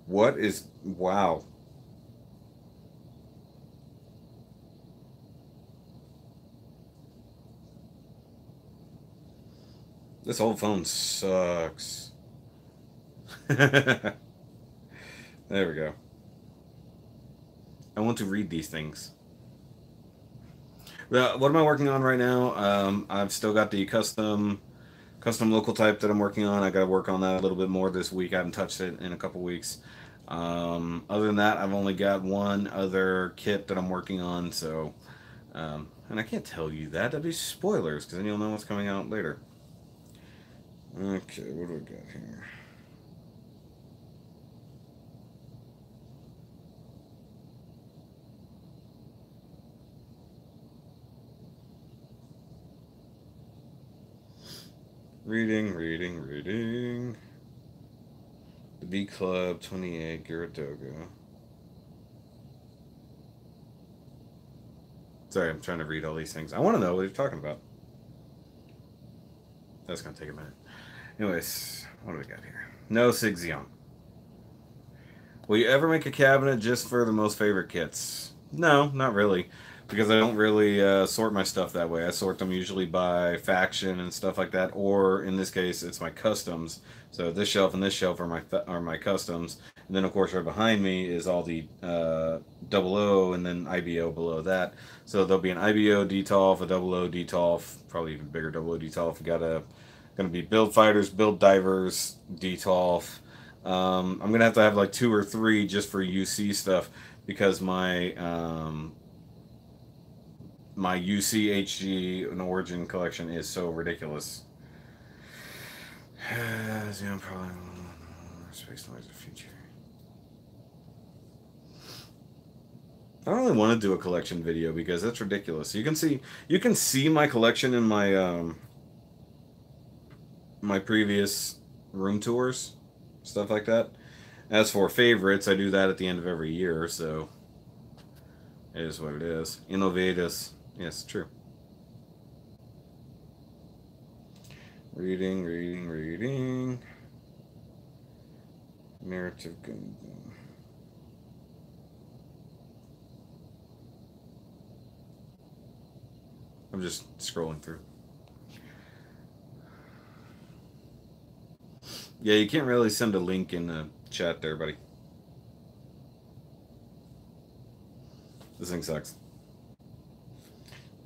What is wow? This whole phone sucks. There we go. I want to read these things. What am I working on right now? I've still got the custom local type that I'm working on. I got to work on that a little bit more this week. I haven't touched it in a couple weeks. Other than that, I've only got one other kit that I'm working on. So, and I can't tell you that. That'd be spoilers because then you'll know what's coming out later. Okay, what do we got here? Reading. The B Club, 28, Giradoga. Sorry, I'm trying to read all these things. I want to know what you're talking about. That's going to take a minute. Anyways, what do we got here? No Sigzion. Will you ever make a cabinet just for the most favorite kits? No, not really. Because I don't really sort my stuff that way. I sort them usually by faction and stuff like that, or in this case, it's my customs. So this shelf and this shelf are my customs, and then of course right behind me is all the double O and then IBO below that. So there'll be an IBO DTOF, a double O DTOF, probably even bigger double O DTOF. Gonna be build fighters, build divers, DTOF. I'm gonna have to have like 2 or 3 just for UC stuff because my UCHG and Origin collection is so ridiculous. Yeah, probably Space Noise of Future. I don't really want to do a collection video because that's ridiculous. You can see my collection in my my previous room tours, stuff like that. As for favorites, I do that at the end of every year, so it is what it is. Innovatus. Yes, true. Reading. Narrative Gundam. I'm just scrolling through. Yeah, you can't really send a link in the chat there, buddy. This thing sucks.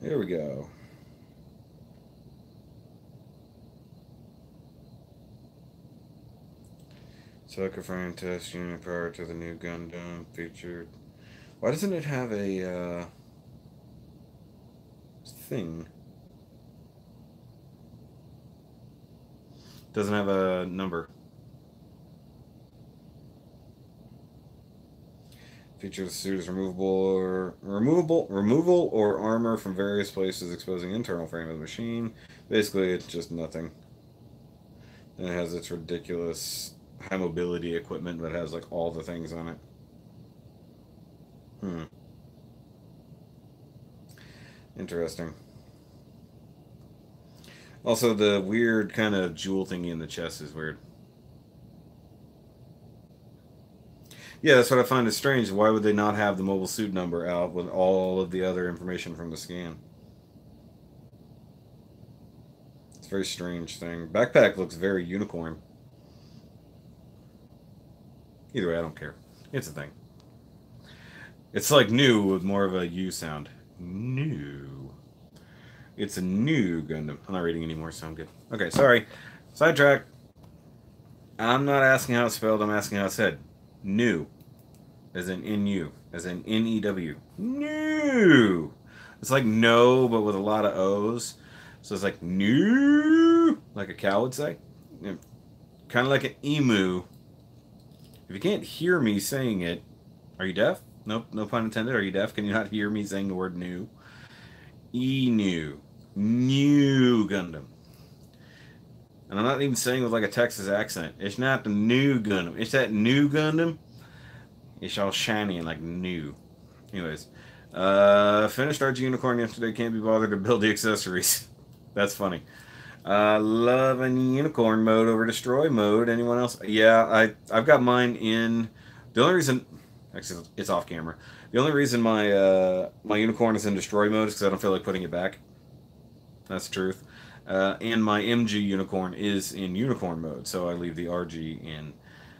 Here we go. Sacrificing test unit prior to the new Gundam featured. Why doesn't it have a thing? Doesn't have a number. Feature the suit is removal or armor from various places, exposing internal frame of the machine. Basically, it's just nothing. And it has its ridiculous high mobility equipment that has like all the things on it. Interesting. Also, the weird kind of jewel thingy in the chest is weird. Yeah, that's what I find is strange. Why would they not have the mobile suit number out with all of the other information from the scan? It's a very strange thing. Backpack looks very unicorn. Either way, I don't care. It's a thing. It's like new with more of a U sound. New. It's a new Gundam. I'm not reading anymore, so I'm good. Okay, sorry. Sidetrack. I'm not asking how it's spelled, I'm asking how it's said. New. As in N-U. As in N-E-W. New. It's like no, but with a lot of O's. So it's like new. Like a cow would say. Kind of like an emu. If you can't hear me saying it, are you deaf? Nope, no pun intended. Are you deaf? Can you not hear me saying the word new? E-new. New Gundam. And I'm not even saying with like a Texas accent. It's not the new Gundam. It's that new Gundam. It's all shiny and like new. Anyways. Finished RG Unicorn yesterday. Can't be bothered to build the accessories. That's funny. Loving Unicorn mode over Destroy mode. Anyone else? Yeah, I've got mine in. The only reason, actually, it's off camera. The only reason my my Unicorn is in Destroy mode is because I don't feel like putting it back. That's the truth. And my MG Unicorn is in Unicorn mode, so I leave the RG in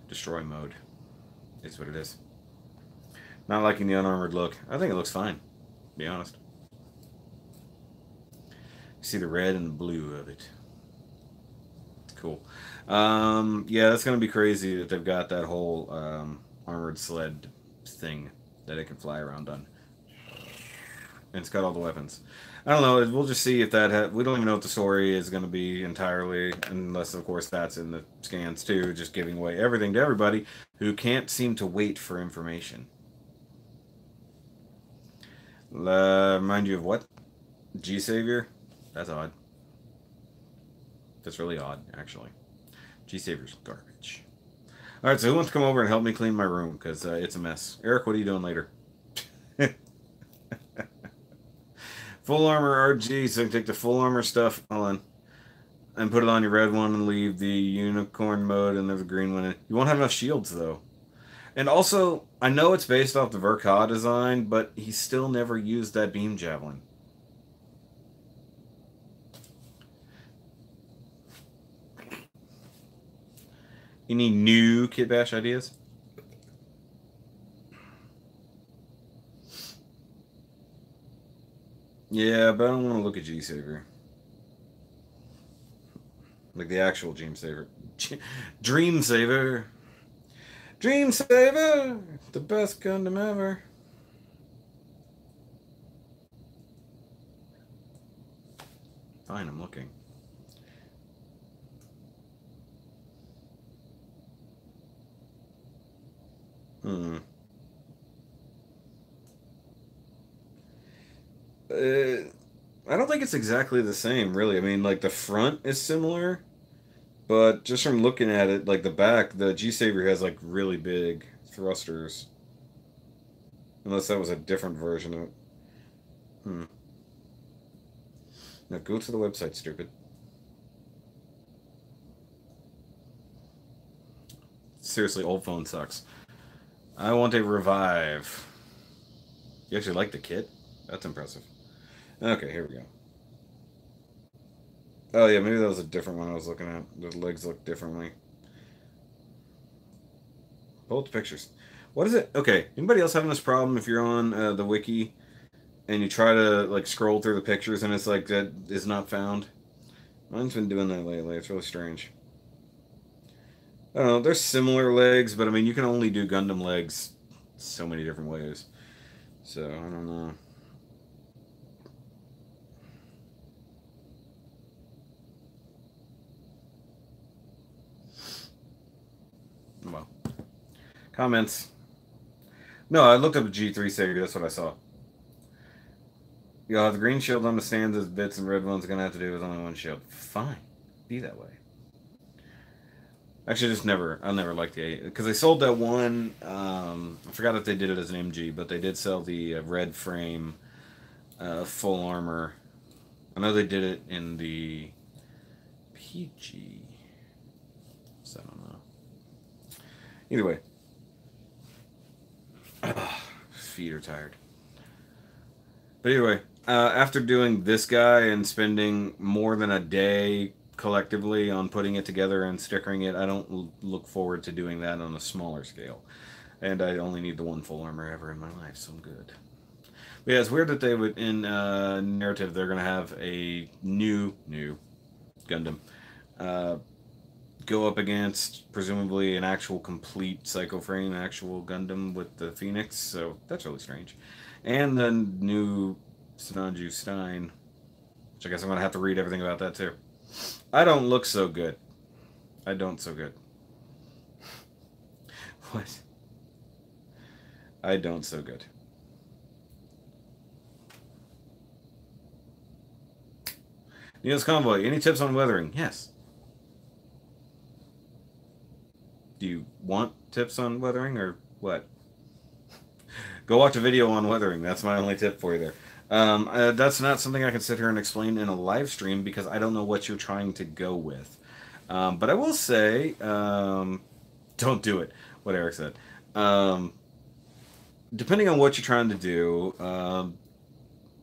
Destroy mode. It's what it is. Not liking the unarmored look. I think it looks fine, to be honest. See the red and the blue of it. It's cool. Yeah, that's going to be crazy that they've got that whole armored sled thing that it can fly around on. And it's got all the weapons. I don't know. We'll just see if that... we don't even know what the story is going to be entirely, unless, of course, that's in the scans, too. Just giving away everything to everybody who can't seem to wait for information. Remind you of what? G-Savior? That's odd. That's really odd, actually. G-Savior's garbage. Alright, so who wants to come over and help me clean my room? Because it's a mess. Eric, what are you doing later? Full armor RG, so you can take the full armor stuff on and put it on your red one and leave the unicorn mode and the green one. You won't have enough shields, though. And also, I know it's based off the Verka design, but he still never used that beam javelin. Any new Kit Bash ideas? Yeah, but I don't want to look at G-Saver. Like the actual Dream Saver. Dream Saver! Dream Saver! The best Gundam ever. Fine, I'm looking. I don't think it's exactly the same, really. I mean, like, the front is similar, but just from looking at it, like, the back, the G-Saver has, like, really big thrusters. Unless that was a different version of it. Now, go to the website, stupid. Seriously, old phone sucks. I want a revive. You actually like the kit? That's impressive. Okay, here we go. Oh yeah, maybe that was a different one I was looking at. The legs look differently. Both pictures. What is it? Okay. Anybody else having this problem if you're on the wiki and you try to like scroll through the pictures and it's like that is not found? Mine's been doing that lately. It's really strange. I don't know. They're similar legs, but I mean, you can only do Gundam legs so many different ways. So I don't know. Well, comments. No, I looked up a G3 Sega. That's what I saw. You'll have the green shield on the stands as bits, and red one's gonna have to do with only one shield. Fine, be that way. Actually, I never liked the 8 because they sold that one. I forgot if they did it as an MG, but they did sell the red frame, full armor. I know they did it in the PG. So I don't know. Either way, feet are tired. But anyway, after doing this guy and spending more than a day collectively on putting it together and stickering it, I don't look forward to doing that on a smaller scale. And I only need the one full armor ever in my life, so I'm good. But yeah, it's weird that they would, in narrative, they're going to have a new Gundam go up against, presumably, an actual complete Psycho Frame, actual Gundam with the Phoenix, so that's really strange. And the new Sinanju Stein, which I guess I'm going to have to read everything about that too. I don't look so good. I don't so good. What? I don't so good. Neil's Convoy, any tips on weathering? Yes. Do you want tips on weathering or what? Go watch a video on weathering. That's my only tip for you there. That's not something I can sit here and explain in a live stream because I don't know what you're trying to go with. But I will say, don't do it. What Eric said. Depending on what you're trying to do,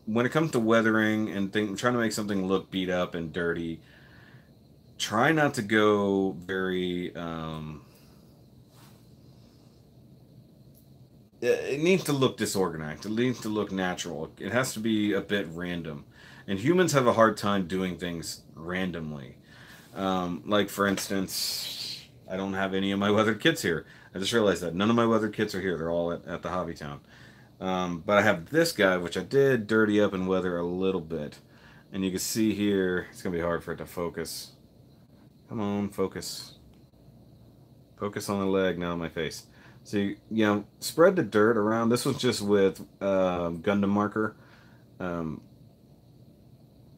when it comes to weathering and trying to make something look beat up and dirty, try not to go very. It needs to look disorganized. It needs to look natural. It has to be a bit random. And humans have a hard time doing things randomly. Like, for instance, I don't have any of my weathered kits here. I just realized that. None of my weathered kits are here. They're all at the Hobby Town. But I have this guy, which I did dirty up and weather a little bit. And you can see here, it's going to be hard for it to focus. Come on, focus. Focus on the leg, not on my face. So, you know, spread the dirt around. This was just with Gundam marker. And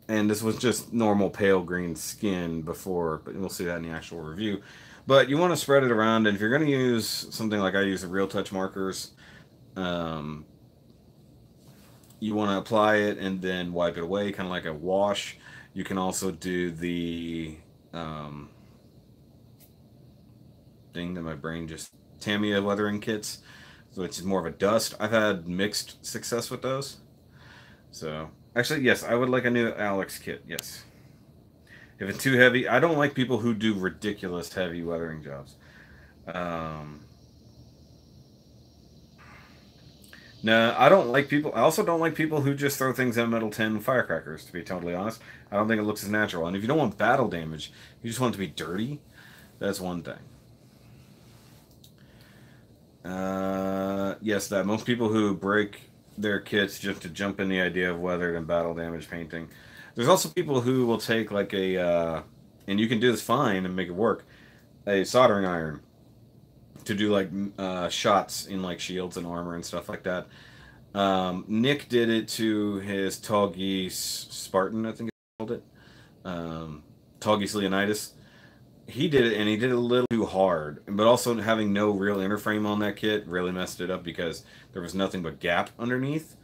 this was just normal pale green skin before, but we'll see that in the actual review. But you want to spread it around, and if you're going to use something like I use the Real Touch markers, you want to apply it and then wipe it away, kind of like a wash. You can also do the thing that my brain just... Tamiya weathering kits, which is more of a dust. I've had mixed success with those. So, actually, yes, I would like a new Alex kit, yes. If it's too heavy, I don't like people who do ridiculous heavy weathering jobs. No, I don't like people. I also don't like people who just throw things in metal tin firecrackers, to be totally honest. I don't think it looks as natural. And if you don't want battle damage, you just want it to be dirty, that's one thing. Yes, that most people who break their kits just to jump in the idea of weathered and battle damage painting. There's also people who will take like a, and you can do this fine and make it work, a soldering iron to do like shots in like shields and armor and stuff like that. Nick did it to his Tallgeese Spartan, I think he called it. Tallgeese Leonidas. He did it, and he did it a little too hard. But also having no real inner frame on that kit really messed it up because there was nothing but gap underneath.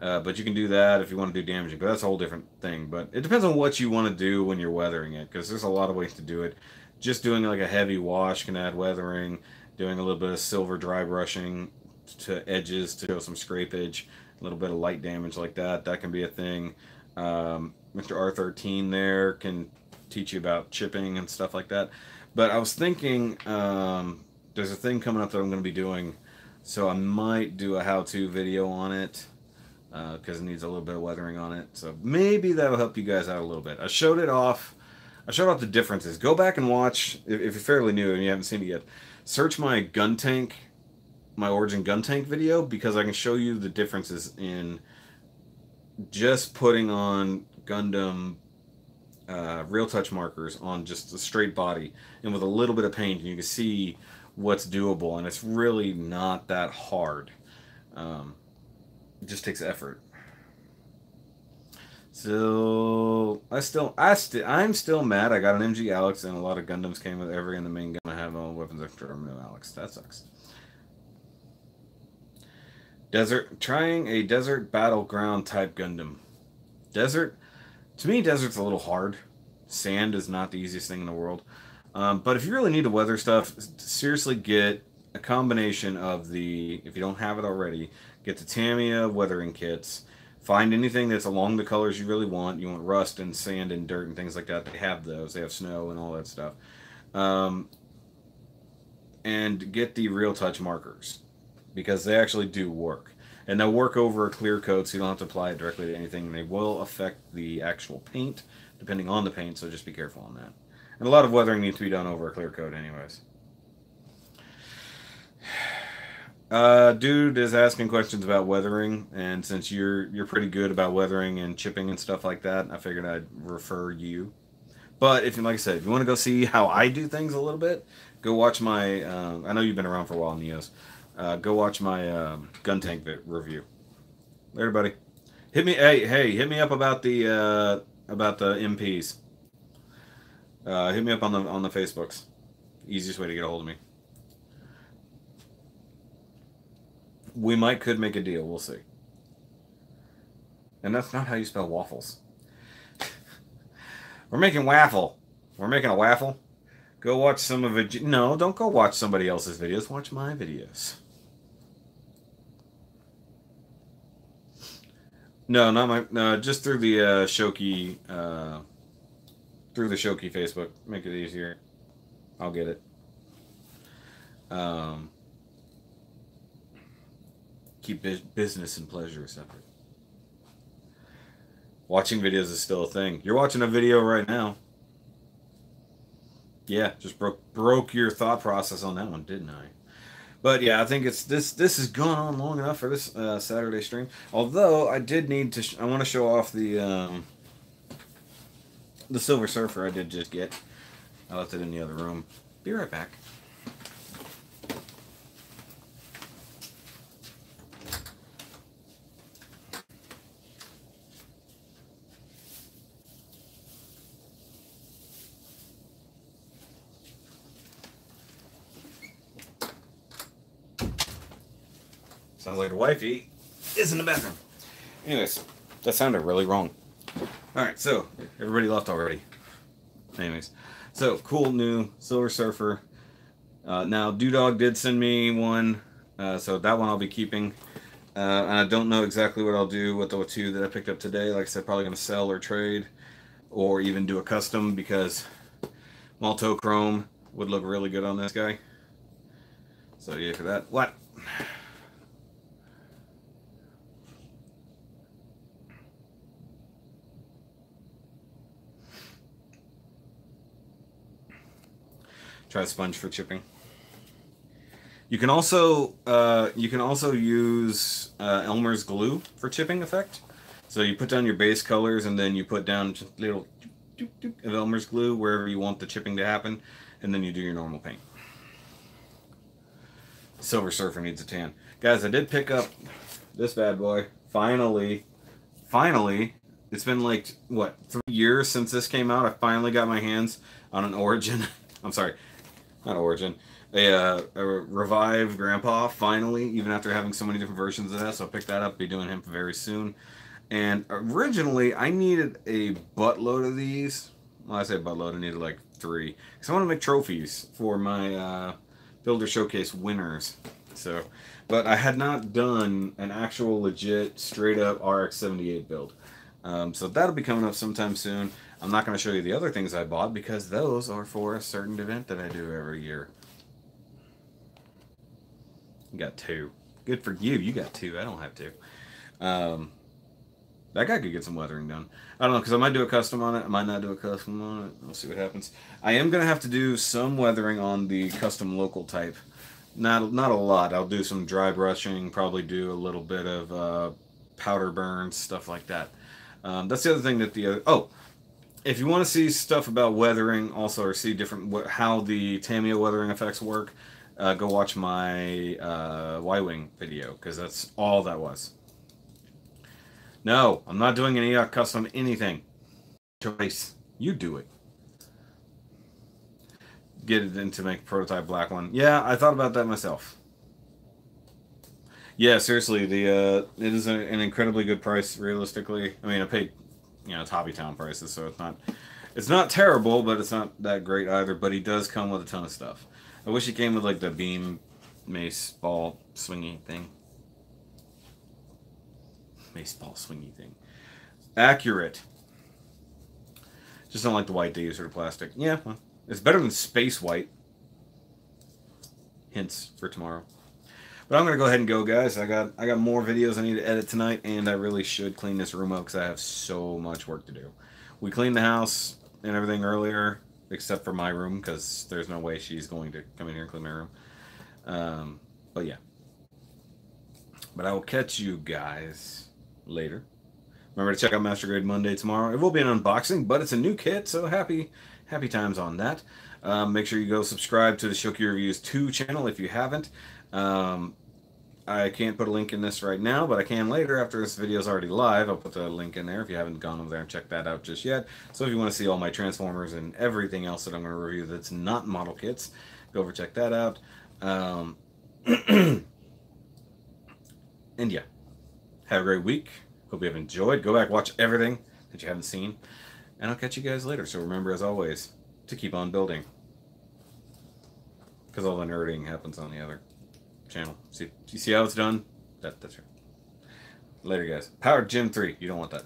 But you can do that if you want to do damaging. But that's a whole different thing. But it depends on what you want to do when you're weathering it, because there's a lot of ways to do it. Just doing like a heavy wash can add weathering. Doing a little bit of silver dry brushing to edges to show some scrapage. A little bit of light damage like that. That can be a thing. Mr. R13 there can teach you about chipping and stuff like that. But I was thinking, there's a thing coming up that I'm going to be doing, so I might do a how-to video on it because it needs a little bit of weathering on it. So maybe that'll help you guys out a little bit. I showed it off. I showed off the differences. Go back and watch if you're fairly new and you haven't seen it yet. Search my gun tank, my Origin gun tank video, because I can show you the differences in just putting on Gundam real touch markers on just a straight body and with a little bit of paint, and you can see what's doable, and it's really not that hard. It just takes effort. So I'm still mad. I got an MG Alex and a lot of Gundams came with every in the main gun. I have all weapons extra no Alex. That sucks. Trying a desert battleground type Gundam. Desert, to me, desert's a little hard. Sand is not the easiest thing in the world. But if you really need to weather stuff, seriously get a combination of the, if you don't have it already, get the Tamiya weathering kits. Find anything that's along the colors you really want. You want rust and sand and dirt and things like that. They have those. They have snow and all that stuff. And get the real touch markers, because they actually do work. And they'll work over a clear coat, so you don't have to apply it directly to anything. They will affect the actual paint, depending on the paint, so just be careful on that. And a lot of weathering needs to be done over a clear coat anyways. Dude is asking questions about weathering, and since you're pretty good about weathering and chipping and stuff like that, I figured I'd refer you. But if, like I said, if you want to go see how I do things a little bit, go watch my, I know you've been around for a while, Neos. Go watch my gun tank review. Later, buddy. Hit me, hey, hit me up about the MPs. Hit me up on the Facebooks. Easiest way to get a hold of me. We could make a deal. We'll see. And that's not how you spell waffles. We're making waffle. We're making a waffle. Go watch some of it. No, don't go watch somebody else's videos. Watch my videos. No, not my. No, just through the Shoky. Through the Shoky Facebook. Make it easier. I'll get it. Keep business and pleasure separate. Watching videos is still a thing. You're watching a video right now. Yeah, just broke your thought process on that one, didn't I? But yeah, I think it's this has gone on long enough for this Saturday stream. Although I did need to, I want to show off the Silver Surfer I did just get. I left it in the other room. Be right back. Sounds like the wifey is in the bathroom. Anyways, that sounded really wrong. Alright, so, everybody left already. Anyways, so, cool new Silver Surfer. Now, Doodog did send me one, so that one I'll be keeping. And I don't know exactly what I'll do with the two that I picked up today. Like I said, probably going to sell or trade, or even do a custom, because Malto Chrome would look really good on this guy. So, yeah, for that. What? Try a sponge for chipping. You can also use Elmer's glue for chipping effect. So you put down your base colors and then you put down just little of Elmer's glue wherever you want the chipping to happen, and then you do your normal paint. Silver Surfer needs a tan. Guys, I did pick up this bad boy. Finally. It's been like, what, 3 years since this came out. I finally got my hands on an Origin. I'm sorry. Not Origin, a revived Grandpa, finally, even after having so many different versions of that. So I picked that up, be doing him very soon. And originally, I needed a buttload of these. Well, I say buttload, I needed like 3. Because I want to make trophies for my Builder Showcase winners. So, but I had not done an actual legit, straight up RX-78 build. So that'll be coming up sometime soon. I'm not going to show you the other things I bought because those are for a certain event that I do every year. You got 2. Good for you. You got 2. I don't have 2. That guy could get some weathering done. I don't know, because I might do a custom on it. I might not do a custom on it. We'll see what happens. I am going to have to do some weathering on the custom local type. Not a lot. I'll do some dry brushing, probably do a little bit of powder burns, stuff like that. That's the other thing that the other... Oh, if you want to see stuff about weathering also, or see different how the Tamiya weathering effects work, go watch my Y-Wing video, because that's all that was. No, I'm not doing any custom anything. Choice. You do it. Get it in to make a prototype black one. Yeah, I thought about that myself. Yeah, seriously, it is an incredibly good price, realistically. I mean, I paid, it's Hobby Town prices, so it's not terrible, but it's not that great either. But he does come with a ton of stuff. I wish he came with like the beam, mace, ball, swingy thing. Baseball swingy thing. Accurate. Just don't like the white they use for the plastic. Yeah, well, it's better than space white. Hints for tomorrow. But I'm gonna go ahead and go, guys. I got more videos I need to edit tonight, and I really should clean this room up because I have so much work to do. We cleaned the house and everything earlier, except for my room, because there's no way she's going to come in here and clean my room. But yeah. But I will catch you guys later. Remember to check out Master Grade Monday tomorrow. It will be an unboxing, but it's a new kit, so happy times on that. Make sure you go subscribe to the Shoky Reviews 2 channel if you haven't. I can't put a link in this right now, but I can later after this video is already live. I'll put the link in there if you haven't gone over there and checked that out just yet. So if you want to see all my Transformers and everything else that I'm going to review that's not model kits, go over check that out. And yeah. Have a great week. Hope you have enjoyed. Go back, watch everything that you haven't seen. And I'll catch you guys later. So remember, as always, to keep on building. Because all the nerding happens on the other channel. See, you see how it's done? That's right. Later, guys. Powered Gym 3. You don't want that.